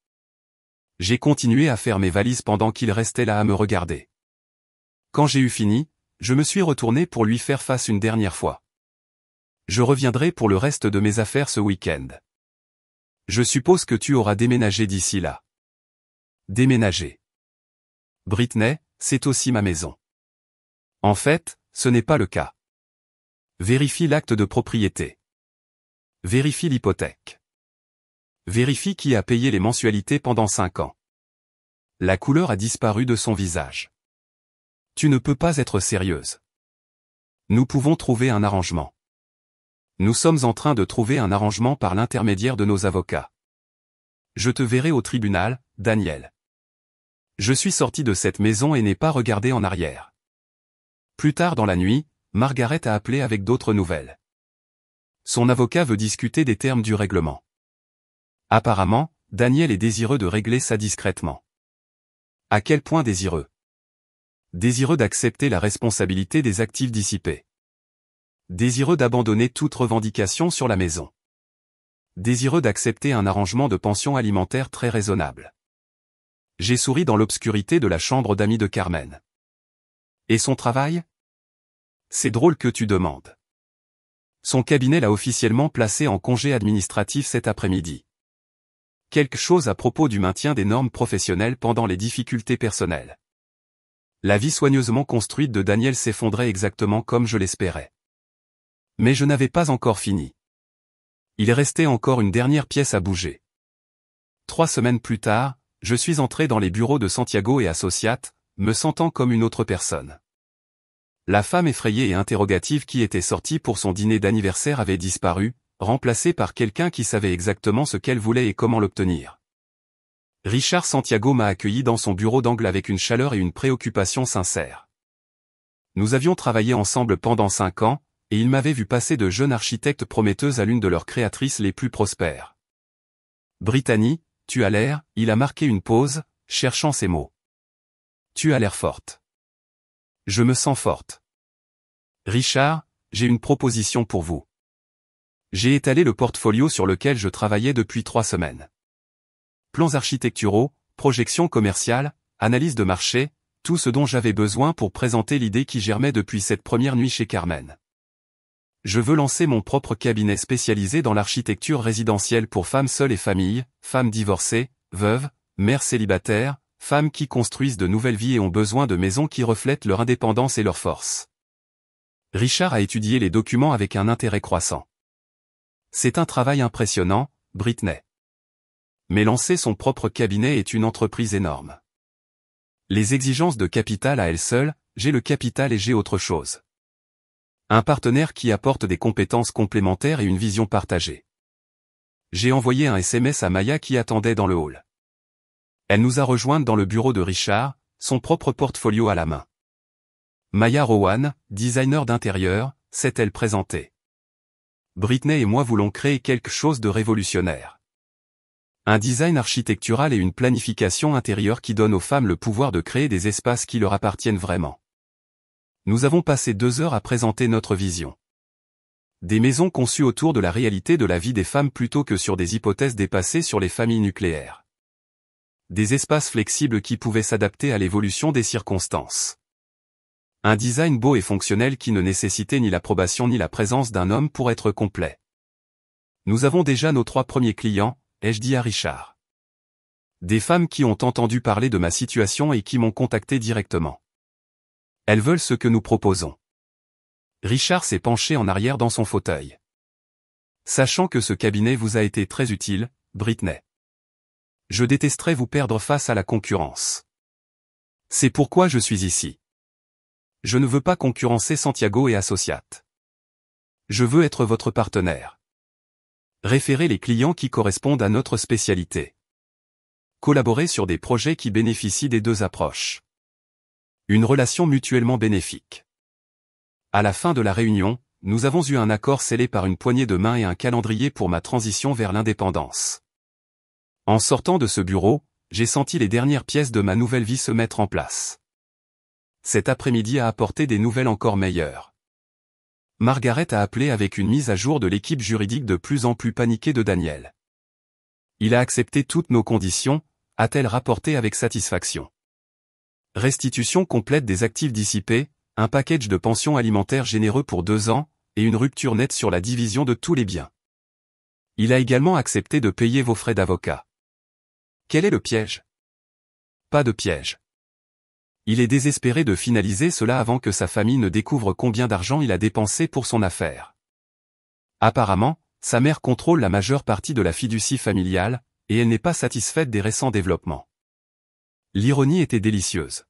J'ai continué à faire mes valises pendant qu'il restait là à me regarder. Quand j'ai eu fini, je me suis retourné pour lui faire face une dernière fois. Je reviendrai pour le reste de mes affaires ce week-end. Je suppose que tu auras déménagé d'ici là. Déménager. Britney, c'est aussi ma maison. En fait, ce n'est pas le cas. Vérifie l'acte de propriété. Vérifie l'hypothèque. Vérifie qui a payé les mensualités pendant 5 ans. La couleur a disparu de son visage. Tu ne peux pas être sérieuse. Nous pouvons trouver un arrangement. Nous sommes en train de trouver un arrangement par l'intermédiaire de nos avocats. Je te verrai au tribunal, Daniel. Je suis sorti de cette maison et n'ai pas regardé en arrière. Plus tard dans la nuit, Margaret a appelé avec d'autres nouvelles. Son avocat veut discuter des termes du règlement. Apparemment, Daniel est désireux de régler ça discrètement. À quel point désireux? Désireux d'accepter la responsabilité des actifs dissipés. Désireux d'abandonner toute revendication sur la maison. Désireux d'accepter un arrangement de pension alimentaire très raisonnable. J'ai souri dans l'obscurité de la chambre d'amis de Carmen. Et son travail? C'est drôle que tu demandes. Son cabinet l'a officiellement placé en congé administratif cet après-midi. Quelque chose à propos du maintien des normes professionnelles pendant les difficultés personnelles. La vie soigneusement construite de Daniel s'effondrait exactement comme je l'espérais. Mais je n'avais pas encore fini. Il restait encore une dernière pièce à bouger. 3 semaines plus tard, je suis entré dans les bureaux de Santiago et Associates, me sentant comme une autre personne. La femme effrayée et interrogative qui était sortie pour son dîner d'anniversaire avait disparu, remplacée par quelqu'un qui savait exactement ce qu'elle voulait et comment l'obtenir. Richard Santiago m'a accueilli dans son bureau d'angle avec une chaleur et une préoccupation sincères. Nous avions travaillé ensemble pendant 5 ans, et il m'avait vu passer de jeune architecte prometteuse à l'une de leurs créatrices les plus prospères. Brittany, tu as l'air, il a marqué une pause, cherchant ses mots. Tu as l'air forte. Je me sens forte. Richard, j'ai une proposition pour vous. J'ai étalé le portfolio sur lequel je travaillais depuis 3 semaines. Plans architecturaux, projections commerciales, analyse de marché, tout ce dont j'avais besoin pour présenter l'idée qui germait depuis cette première nuit chez Carmen. Je veux lancer mon propre cabinet spécialisé dans l'architecture résidentielle pour femmes seules et familles, femmes divorcées, veuves, mères célibataires, femmes qui construisent de nouvelles vies et ont besoin de maisons qui reflètent leur indépendance et leur force. Richard a étudié les documents avec un intérêt croissant. C'est un travail impressionnant, Brittany. Mais lancer son propre cabinet est une entreprise énorme. Les exigences de capital à elles seules, j'ai le capital et j'ai autre chose. Un partenaire qui apporte des compétences complémentaires et une vision partagée. J'ai envoyé un SMS à Maya qui attendait dans le hall. Elle nous a rejointes dans le bureau de Richard, son propre portfolio à la main. Maya Rowan, designer d'intérieur, s'est-elle présentée. Brittany et moi voulons créer quelque chose de révolutionnaire. Un design architectural et une planification intérieure qui donnent aux femmes le pouvoir de créer des espaces qui leur appartiennent vraiment. Nous avons passé 2 heures à présenter notre vision. Des maisons conçues autour de la réalité de la vie des femmes plutôt que sur des hypothèses dépassées sur les familles nucléaires. Des espaces flexibles qui pouvaient s'adapter à l'évolution des circonstances. Un design beau et fonctionnel qui ne nécessitait ni l'approbation ni la présence d'un homme pour être complet. Nous avons déjà nos 3 premiers clients, ai-je dit à Richard. Des femmes qui ont entendu parler de ma situation et qui m'ont contacté directement. Elles veulent ce que nous proposons. Richard s'est penché en arrière dans son fauteuil. Sachant que ce cabinet vous a été très utile, Brittany. Je détesterais vous perdre face à la concurrence. C'est pourquoi je suis ici. Je ne veux pas concurrencer Santiago et Associates. Je veux être votre partenaire. Référer les clients qui correspondent à notre spécialité. Collaborer sur des projets qui bénéficient des 2 approches. Une relation mutuellement bénéfique. À la fin de la réunion, nous avons eu un accord scellé par une poignée de main et un calendrier pour ma transition vers l'indépendance. En sortant de ce bureau, j'ai senti les dernières pièces de ma nouvelle vie se mettre en place. Cet après-midi a apporté des nouvelles encore meilleures. Margaret a appelé avec une mise à jour de l'équipe juridique de plus en plus paniquée de Daniel. Il a accepté toutes nos conditions, a-t-elle rapporté avec satisfaction. Restitution complète des actifs dissipés, un package de pension alimentaire généreux pour 2 ans, et une rupture nette sur la division de tous les biens. Il a également accepté de payer vos frais d'avocat. Quel est le piège? Pas de piège. Il est désespéré de finaliser cela avant que sa famille ne découvre combien d'argent il a dépensé pour son affaire. Apparemment, sa mère contrôle la majeure partie de la fiducie familiale, et elle n'est pas satisfaite des récents développements. L'ironie était délicieuse.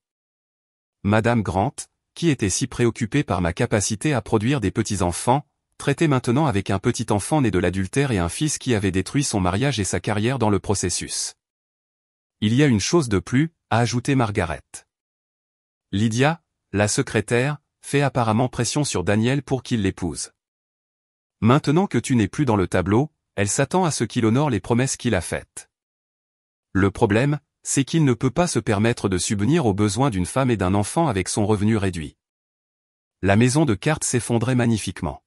Madame Grant, qui était si préoccupée par ma capacité à produire des petits-enfants, traitait maintenant avec un petit-enfant né de l'adultère et un fils qui avait détruit son mariage et sa carrière dans le processus. Il y a une chose de plus, a ajouté Margaret. Lydia, la secrétaire, fait apparemment pression sur Daniel pour qu'il l'épouse. Maintenant que tu n'es plus dans le tableau, elle s'attend à ce qu'il honore les promesses qu'il a faites. Le problème, c'est qu'il ne peut pas se permettre de subvenir aux besoins d'une femme et d'un enfant avec son revenu réduit. La maison de cartes s'effondrait magnifiquement.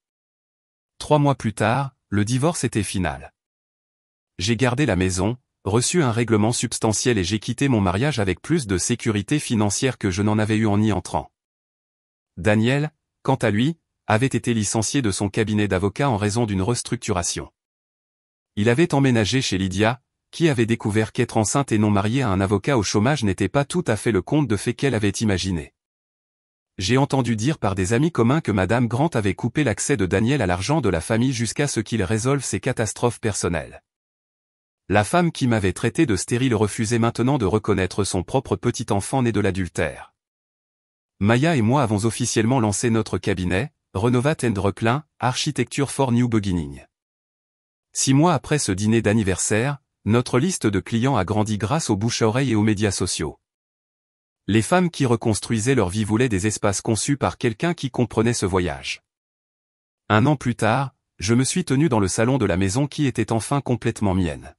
3 mois plus tard, le divorce était final. J'ai gardé la maison, reçu un règlement substantiel et j'ai quitté mon mariage avec plus de sécurité financière que je n'en avais eu en y entrant. Daniel, quant à lui, avait été licencié de son cabinet d'avocat en raison d'une restructuration. Il avait emménagé chez Lydia, qui avait découvert qu'être enceinte et non mariée à un avocat au chômage n'était pas tout à fait le conte de fées qu'elle avait imaginé. J'ai entendu dire par des amis communs que Madame Grant avait coupé l'accès de Daniel à l'argent de la famille jusqu'à ce qu'il résolve ses catastrophes personnelles. La femme qui m'avait traité de stérile refusait maintenant de reconnaître son propre petit enfant né de l'adultère. Maya et moi avons officiellement lancé notre cabinet, Renovat & Reclin, Architecture for New Beginning. 6 mois après ce dîner d'anniversaire, notre liste de clients a grandi grâce aux bouche-à-oreille et aux médias sociaux. Les femmes qui reconstruisaient leur vie voulaient des espaces conçus par quelqu'un qui comprenait ce voyage. 1 an plus tard, je me suis tenu dans le salon de la maison qui était enfin complètement mienne.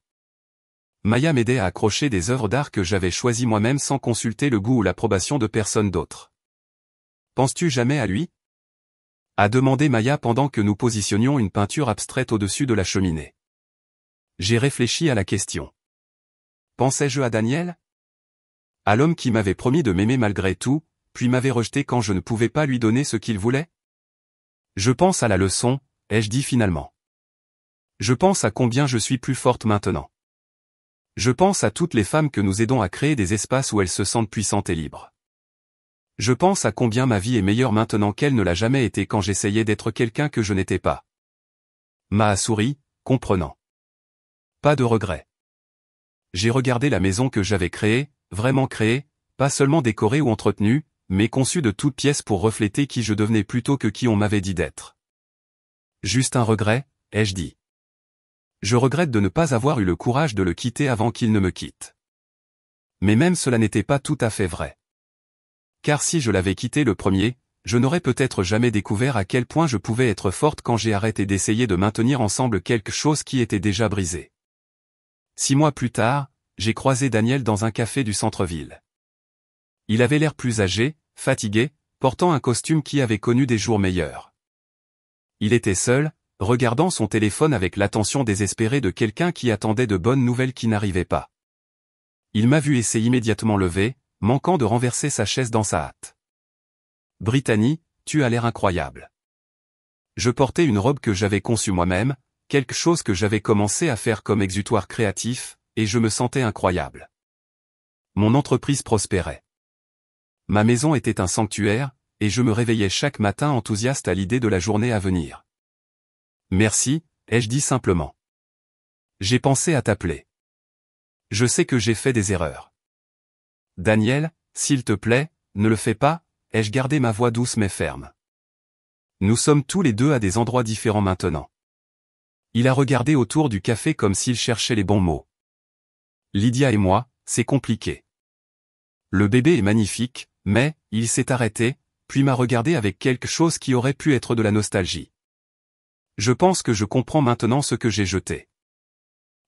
Maya m'aidait à accrocher des œuvres d'art que j'avais choisies moi-même sans consulter le goût ou l'approbation de personne d'autre. Penses-tu jamais à lui ? A demandé Maya pendant que nous positionnions une peinture abstraite au-dessus de la cheminée. J'ai réfléchi à la question. Pensais-je à Daniel ? À l'homme qui m'avait promis de m'aimer malgré tout, puis m'avait rejeté quand je ne pouvais pas lui donner ce qu'il voulait ? Je pense à la leçon, ai-je dit finalement. Je pense à combien je suis plus forte maintenant. Je pense à toutes les femmes que nous aidons à créer des espaces où elles se sentent puissantes et libres. Je pense à combien ma vie est meilleure maintenant qu'elle ne l'a jamais été quand j'essayais d'être quelqu'un que je n'étais pas. Ma a souri, comprenant. Pas de regret. J'ai regardé la maison que j'avais créée, vraiment créée, pas seulement décorée ou entretenue, mais conçue de toutes pièces pour refléter qui je devenais plutôt que qui on m'avait dit d'être. Juste un regret, ai-je dit. Je regrette de ne pas avoir eu le courage de le quitter avant qu'il ne me quitte. Mais même cela n'était pas tout à fait vrai. Car si je l'avais quitté le premier, je n'aurais peut-être jamais découvert à quel point je pouvais être forte quand j'ai arrêté d'essayer de maintenir ensemble quelque chose qui était déjà brisé. 6 mois plus tard, j'ai croisé Daniel dans un café du centre-ville. Il avait l'air plus âgé, fatigué, portant un costume qui avait connu des jours meilleurs. Il était seul, regardant son téléphone avec l'attention désespérée de quelqu'un qui attendait de bonnes nouvelles qui n'arrivaient pas. Il m'a vu et s'est immédiatement levé, manquant de renverser sa chaise dans sa hâte. « Brittany, tu as l'air incroyable. » Je portais une robe que j'avais conçue moi-même, quelque chose que j'avais commencé à faire comme exutoire créatif, et je me sentais incroyable. Mon entreprise prospérait. Ma maison était un sanctuaire, et je me réveillais chaque matin enthousiaste à l'idée de la journée à venir. Merci, ai-je dit simplement. J'ai pensé à t'appeler. Je sais que j'ai fait des erreurs. Daniel, s'il te plaît, ne le fais pas, ai-je gardé ma voix douce mais ferme. Nous sommes tous les deux à des endroits différents maintenant. Il a regardé autour du café comme s'il cherchait les bons mots. Lydia et moi, c'est compliqué. Le bébé est magnifique, mais, il s'est arrêté, puis m'a regardé avec quelque chose qui aurait pu être de la nostalgie. Je pense que je comprends maintenant ce que j'ai jeté.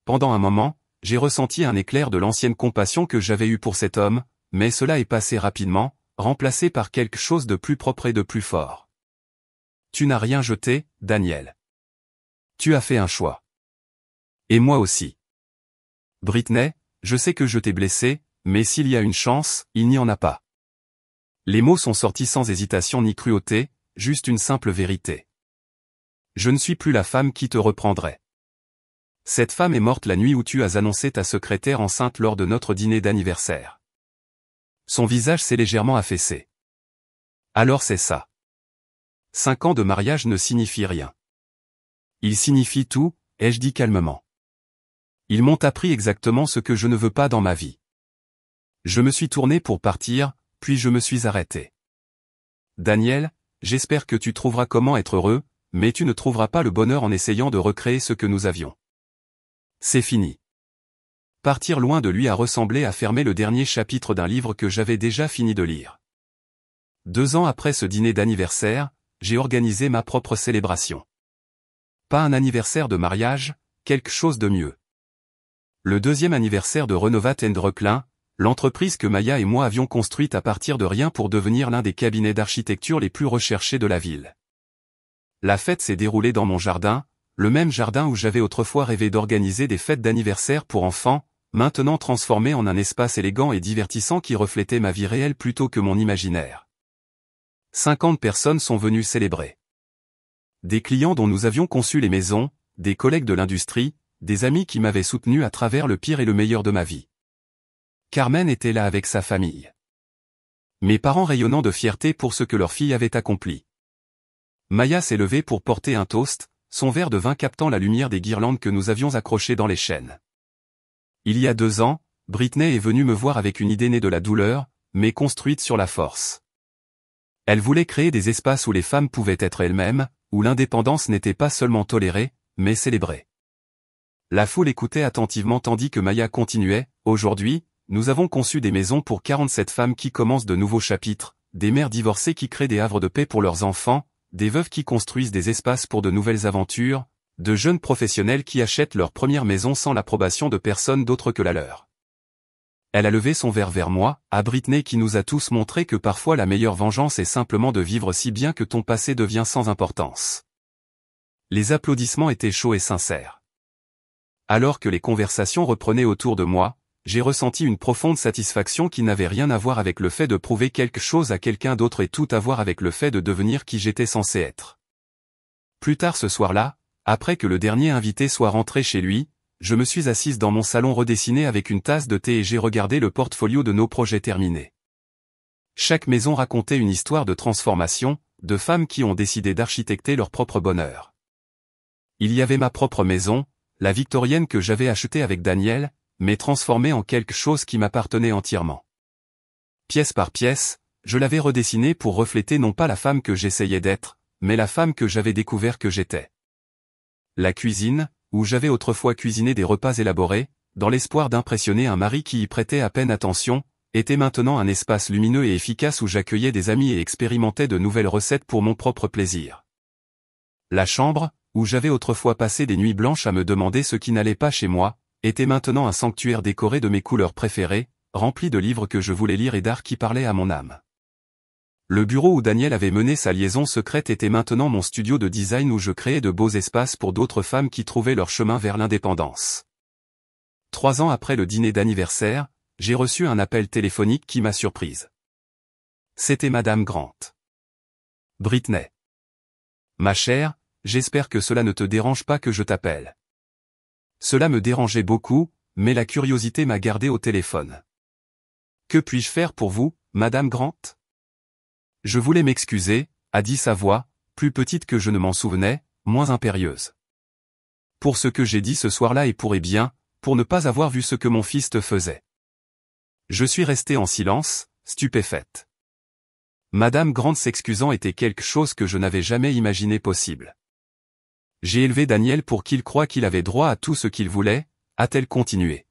Pendant un moment, j'ai ressenti un éclair de l'ancienne compassion que j'avais eue pour cet homme, mais cela est passé rapidement, remplacé par quelque chose de plus propre et de plus fort. Tu n'as rien jeté, Daniel. Tu as fait un choix. Et moi aussi. Brittany, je sais que je t'ai blessé, mais s'il y a une chance, il n'y en a pas. Les mots sont sortis sans hésitation ni cruauté, juste une simple vérité. Je ne suis plus la femme qui te reprendrait. Cette femme est morte la nuit où tu as annoncé ta secrétaire enceinte lors de notre dîner d'anniversaire. Son visage s'est légèrement affaissé. Alors c'est ça. 5 ans de mariage ne signifient rien. Il signifie tout, ai-je dit calmement. Ils m'ont appris exactement ce que je ne veux pas dans ma vie. Je me suis tourné pour partir, puis je me suis arrêté. Daniel, j'espère que tu trouveras comment être heureux, mais tu ne trouveras pas le bonheur en essayant de recréer ce que nous avions. C'est fini. Partir loin de lui a ressemblé à fermer le dernier chapitre d'un livre que j'avais déjà fini de lire. 2 ans après ce dîner d'anniversaire, j'ai organisé ma propre célébration. Pas un anniversaire de mariage, quelque chose de mieux. Le 2e anniversaire de Renovat & Reclin, l'entreprise que Maya et moi avions construite à partir de rien pour devenir l'un des cabinets d'architecture les plus recherchés de la ville. La fête s'est déroulée dans mon jardin, le même jardin où j'avais autrefois rêvé d'organiser des fêtes d'anniversaire pour enfants, maintenant transformé en un espace élégant et divertissant qui reflétait ma vie réelle plutôt que mon imaginaire. 50 personnes sont venues célébrer. Des clients dont nous avions conçu les maisons, des collègues de l'industrie, des amis qui m'avaient soutenu à travers le pire et le meilleur de ma vie. Carmen était là avec sa famille. Mes parents rayonnant de fierté pour ce que leur fille avait accompli. Maya s'est levée pour porter un toast, son verre de vin captant la lumière des guirlandes que nous avions accrochées dans les chaînes. Il y a 2 ans, Britney est venue me voir avec une idée née de la douleur, mais construite sur la force. Elle voulait créer des espaces où les femmes pouvaient être elles-mêmes, où l'indépendance n'était pas seulement tolérée, mais célébrée. La foule écoutait attentivement tandis que Maya continuait. Aujourd'hui, nous avons conçu des maisons pour 47 femmes qui commencent de nouveaux chapitres, des mères divorcées qui créent des havres de paix pour leurs enfants, des veuves qui construisent des espaces pour de nouvelles aventures, de jeunes professionnels qui achètent leur première maison sans l'approbation de personne d'autre que la leur. Elle a levé son verre vers moi, à Britney qui nous a tous montré que parfois la meilleure vengeance est simplement de vivre si bien que ton passé devient sans importance. Les applaudissements étaient chauds et sincères. Alors que les conversations reprenaient autour de moi, j'ai ressenti une profonde satisfaction qui n'avait rien à voir avec le fait de prouver quelque chose à quelqu'un d'autre et tout à voir avec le fait de devenir qui j'étais censé être. Plus tard ce soir-là, après que le dernier invité soit rentré chez lui, je me suis assise dans mon salon redessiné avec une tasse de thé et j'ai regardé le portfolio de nos projets terminés. Chaque maison racontait une histoire de transformation, de femmes qui ont décidé d'architecter leur propre bonheur. Il y avait ma propre maison, la victorienne que j'avais achetée avec Daniel, mais transformée en quelque chose qui m'appartenait entièrement. Pièce par pièce, je l'avais redessinée pour refléter non pas la femme que j'essayais d'être, mais la femme que j'avais découvert que j'étais. La cuisine, où j'avais autrefois cuisiné des repas élaborés, dans l'espoir d'impressionner un mari qui y prêtait à peine attention, était maintenant un espace lumineux et efficace où j'accueillais des amis et expérimentais de nouvelles recettes pour mon propre plaisir. La chambre, où j'avais autrefois passé des nuits blanches à me demander ce qui n'allait pas chez moi, était maintenant un sanctuaire décoré de mes couleurs préférées, rempli de livres que je voulais lire et d'art qui parlaient à mon âme. Le bureau où Daniel avait mené sa liaison secrète était maintenant mon studio de design où je créais de beaux espaces pour d'autres femmes qui trouvaient leur chemin vers l'indépendance. 3 ans après le dîner d'anniversaire, j'ai reçu un appel téléphonique qui m'a surprise. C'était Madame Grant. Britney. Ma chère, j'espère que cela ne te dérange pas que je t'appelle. Cela me dérangeait beaucoup, mais la curiosité m'a gardé au téléphone. Que puis-je faire pour vous, Madame Grant? Je voulais m'excuser, a dit sa voix, plus petite que je ne m'en souvenais, moins impérieuse. Pour ce que j'ai dit ce soir-là et pour ne pas avoir vu ce que mon fils te faisait. Je suis restée en silence, stupéfaite. Madame Grant s'excusant était quelque chose que je n'avais jamais imaginé possible. J'ai élevé Daniel pour qu'il croie qu'il avait droit à tout ce qu'il voulait, a-t-elle continué.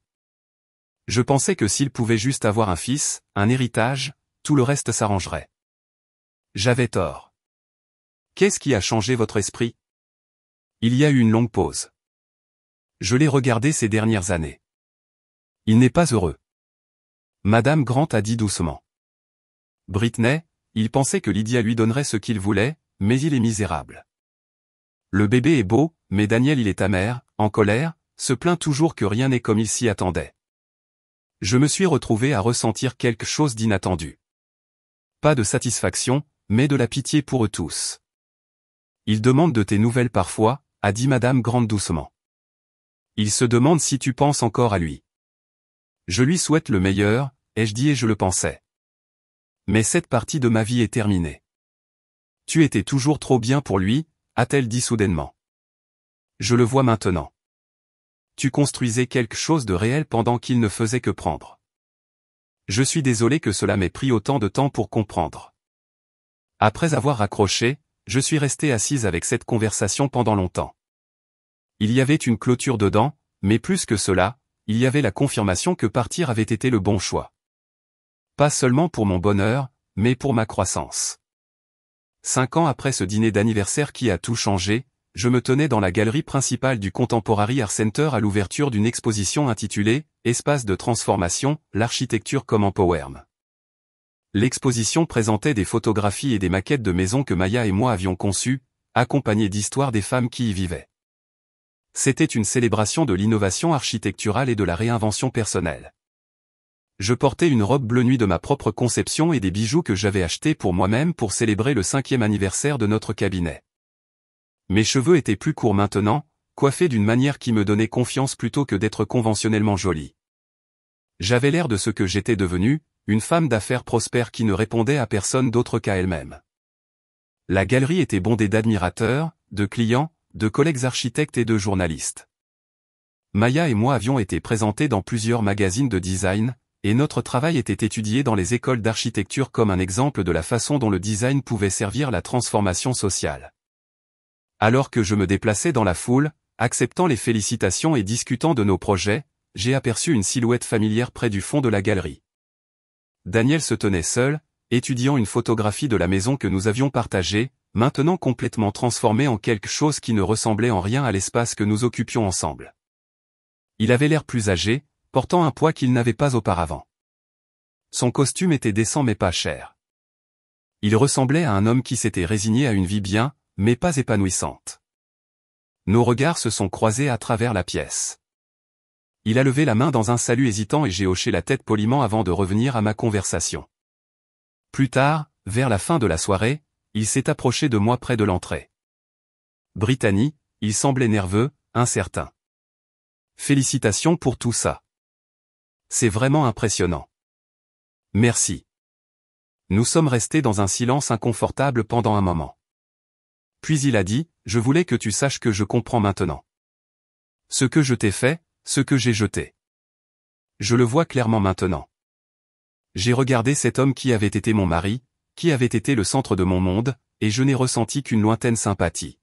Je pensais que s'il pouvait juste avoir un fils, un héritage, tout le reste s'arrangerait. J'avais tort. Qu'est-ce qui a changé votre esprit? Il y a eu une longue pause. Je l'ai regardé ces dernières années. Il n'est pas heureux. Madame Grant a dit doucement. Britney, il pensait que Lydia lui donnerait ce qu'il voulait, mais il est misérable. Le bébé est beau, mais Daniel il est amer, en colère, se plaint toujours que rien n'est comme il s'y attendait. Je me suis retrouvé à ressentir quelque chose d'inattendu. Pas de satisfaction, mais de la pitié pour eux tous. Il demande de tes nouvelles parfois, a dit Madame Grant doucement. Il se demande si tu penses encore à lui. Je lui souhaite le meilleur, ai-je dit et je le pensais. Mais cette partie de ma vie est terminée. Tu étais toujours trop bien pour lui, a-t-elle dit soudainement. Je le vois maintenant. Tu construisais quelque chose de réel pendant qu'il ne faisait que prendre. Je suis désolé que cela m'ait pris autant de temps pour comprendre. Après avoir raccroché, je suis resté assise avec cette conversation pendant longtemps. Il y avait une clôture dedans, mais plus que cela, il y avait la confirmation que partir avait été le bon choix. Pas seulement pour mon bonheur, mais pour ma croissance. 5 ans après ce dîner d'anniversaire qui a tout changé, je me tenais dans la galerie principale du Contemporary Art Center à l'ouverture d'une exposition intitulée « Espace de transformation, l'architecture comme empowerment ». L'exposition présentait des photographies et des maquettes de maisons que Maya et moi avions conçues, accompagnées d'histoires des femmes qui y vivaient. C'était une célébration de l'innovation architecturale et de la réinvention personnelle. Je portais une robe bleu nuit de ma propre conception et des bijoux que j'avais achetés pour moi-même pour célébrer le 5e anniversaire de notre cabinet. Mes cheveux étaient plus courts maintenant, coiffés d'une manière qui me donnait confiance plutôt que d'être conventionnellement jolie. J'avais l'air de ce que j'étais devenue, une femme d'affaires prospère qui ne répondait à personne d'autre qu'à elle-même. La galerie était bondée d'admirateurs, de clients, de collègues architectes et de journalistes. Maya et moi avions été présentés dans plusieurs magazines de design, et notre travail était étudié dans les écoles d'architecture comme un exemple de la façon dont le design pouvait servir la transformation sociale. Alors que je me déplaçais dans la foule, acceptant les félicitations et discutant de nos projets, j'ai aperçu une silhouette familière près du fond de la galerie. Daniel se tenait seul, étudiant une photographie de la maison que nous avions partagée, maintenant complètement transformée en quelque chose qui ne ressemblait en rien à l'espace que nous occupions ensemble. Il avait l'air plus âgé, portant un poids qu'il n'avait pas auparavant. Son costume était décent mais pas cher. Il ressemblait à un homme qui s'était résigné à une vie bien, mais pas épanouissante. Nos regards se sont croisés à travers la pièce. Il a levé la main dans un salut hésitant et j'ai hoché la tête poliment avant de revenir à ma conversation. Plus tard, vers la fin de la soirée, il s'est approché de moi près de l'entrée. Brittany, il semblait nerveux, incertain. Félicitations pour tout ça. C'est vraiment impressionnant. Merci. Nous sommes restés dans un silence inconfortable pendant un moment. Puis il a dit, je voulais que tu saches que je comprends maintenant. Ce que je t'ai fait, ce que j'ai jeté. Je le vois clairement maintenant. J'ai regardé cet homme qui avait été mon mari, qui avait été le centre de mon monde, et je n'ai ressenti qu'une lointaine sympathie.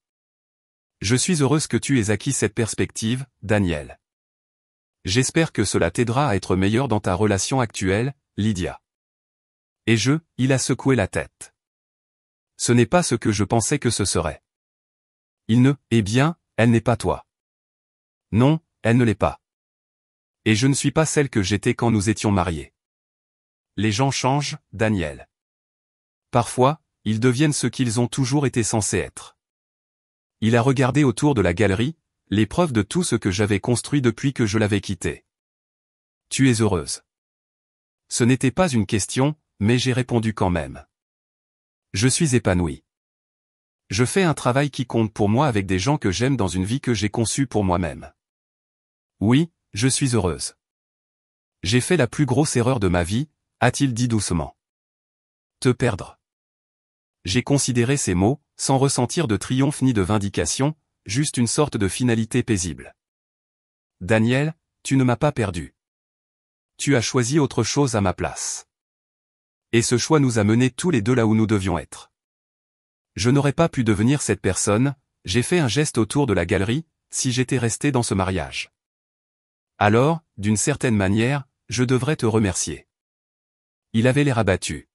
Je suis heureuse que tu aies acquis cette perspective, Daniel. J'espère que cela t'aidera à être meilleur dans ta relation actuelle, Lydia. Et il a secoué la tête. Ce n'est pas ce que je pensais que ce serait. Eh bien, elle n'est pas toi. Non, elle ne l'est pas. Et je ne suis pas celle que j'étais quand nous étions mariés. Les gens changent, Daniel. Parfois, ils deviennent ce qu'ils ont toujours été censés être. Il a regardé autour de la galerie, les preuves de tout ce que j'avais construit depuis que je l'avais quitté. Tu es heureuse. Ce n'était pas une question, mais j'ai répondu quand même. Je suis épanoui. Je fais un travail qui compte pour moi avec des gens que j'aime dans une vie que j'ai conçue pour moi-même. Oui, je suis heureuse. J'ai fait la plus grosse erreur de ma vie, a-t-il dit doucement. Te perdre. J'ai considéré ces mots, sans ressentir de triomphe ni de vindication, juste une sorte de finalité paisible. Daniel, tu ne m'as pas perdu. Tu as choisi autre chose à ma place. Et ce choix nous a menés tous les deux là où nous devions être. Je n'aurais pas pu devenir cette personne, j'ai fait un geste autour de la galerie, si j'étais resté dans ce mariage. Alors, d'une certaine manière, je devrais te remercier. Il avait l'air abattu.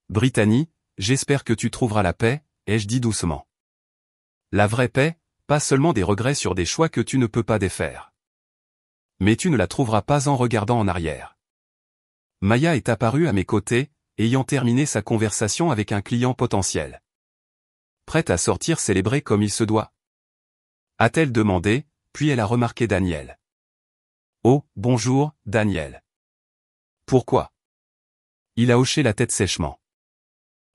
Brittany, j'espère que tu trouveras la paix, ai-je dit doucement. La vraie paix, pas seulement des regrets sur des choix que tu ne peux pas défaire. Mais tu ne la trouveras pas en regardant en arrière. Maya est apparue à mes côtés, ayant terminé sa conversation avec un client potentiel. Prête à sortir célébrer comme il se doit? A-t-elle demandé, puis elle a remarqué Daniel. Oh, bonjour, Daniel. Pourquoi? Il a hoché la tête sèchement.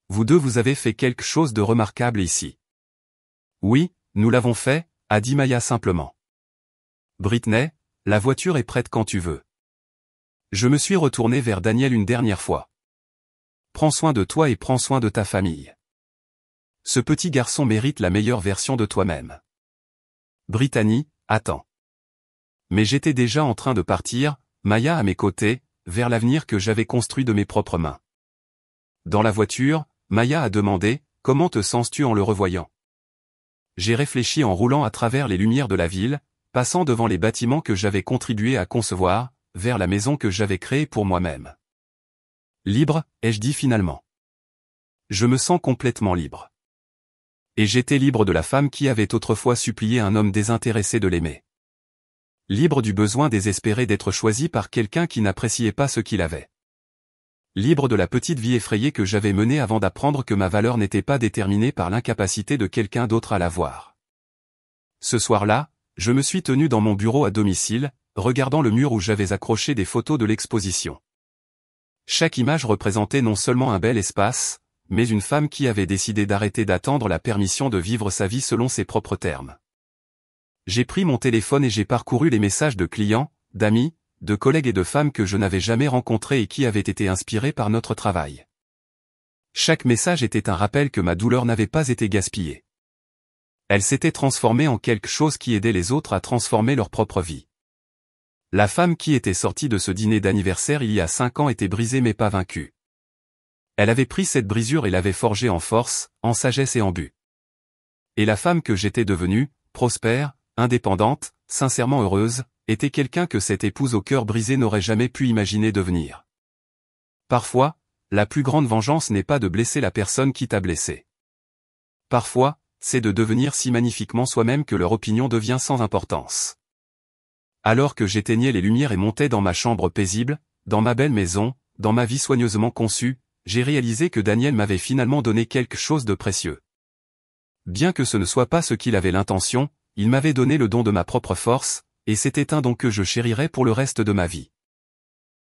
Vous deux vous avez fait quelque chose de remarquable ici. Oui, nous l'avons fait, a dit Maya simplement. Brittany, la voiture est prête quand tu veux. Je me suis retourné vers Daniel une dernière fois. Prends soin de toi et prends soin de ta famille. Ce petit garçon mérite la meilleure version de toi-même. Brittany, attends. Mais j'étais déjà en train de partir, Maya à mes côtés, vers l'avenir que j'avais construit de mes propres mains. Dans la voiture, Maya a demandé, comment te sens-tu en le revoyant? J'ai réfléchi en roulant à travers les lumières de la ville, passant devant les bâtiments que j'avais contribué à concevoir, vers la maison que j'avais créée pour moi-même. Libre, ai-je dit finalement. Je me sens complètement libre. Et j'étais libre de la femme qui avait autrefois supplié un homme désintéressé de l'aimer. Libre du besoin désespéré d'être choisi par quelqu'un qui n'appréciait pas ce qu'il avait. Libre de la petite vie effrayée que j'avais menée avant d'apprendre que ma valeur n'était pas déterminée par l'incapacité de quelqu'un d'autre à la voir. Ce soir-là, je me suis tenu dans mon bureau à domicile, regardant le mur où j'avais accroché des photos de l'exposition. Chaque image représentait non seulement un bel espace, mais une femme qui avait décidé d'arrêter d'attendre la permission de vivre sa vie selon ses propres termes. J'ai pris mon téléphone et j'ai parcouru les messages de clients, d'amis, de collègues et de femmes que je n'avais jamais rencontrés et qui avaient été inspirés par notre travail. Chaque message était un rappel que ma douleur n'avait pas été gaspillée. Elle s'était transformée en quelque chose qui aidait les autres à transformer leur propre vie. La femme qui était sortie de ce dîner d'anniversaire il y a 5 ans était brisée mais pas vaincue. Elle avait pris cette brisure et l'avait forgée en force, en sagesse et en but. Et la femme que j'étais devenue, prospère, indépendante, sincèrement heureuse, était quelqu'un que cette épouse au cœur brisé n'aurait jamais pu imaginer devenir. Parfois, la plus grande vengeance n'est pas de blesser la personne qui t'a blessé. Parfois, c'est de devenir si magnifiquement soi-même que leur opinion devient sans importance. Alors que j'éteignais les lumières et montais dans ma chambre paisible, dans ma belle maison, dans ma vie soigneusement conçue, j'ai réalisé que Daniel m'avait finalement donné quelque chose de précieux. Bien que ce ne soit pas ce qu'il avait l'intention, il m'avait donné le don de ma propre force, et c'était un don que je chérirais pour le reste de ma vie.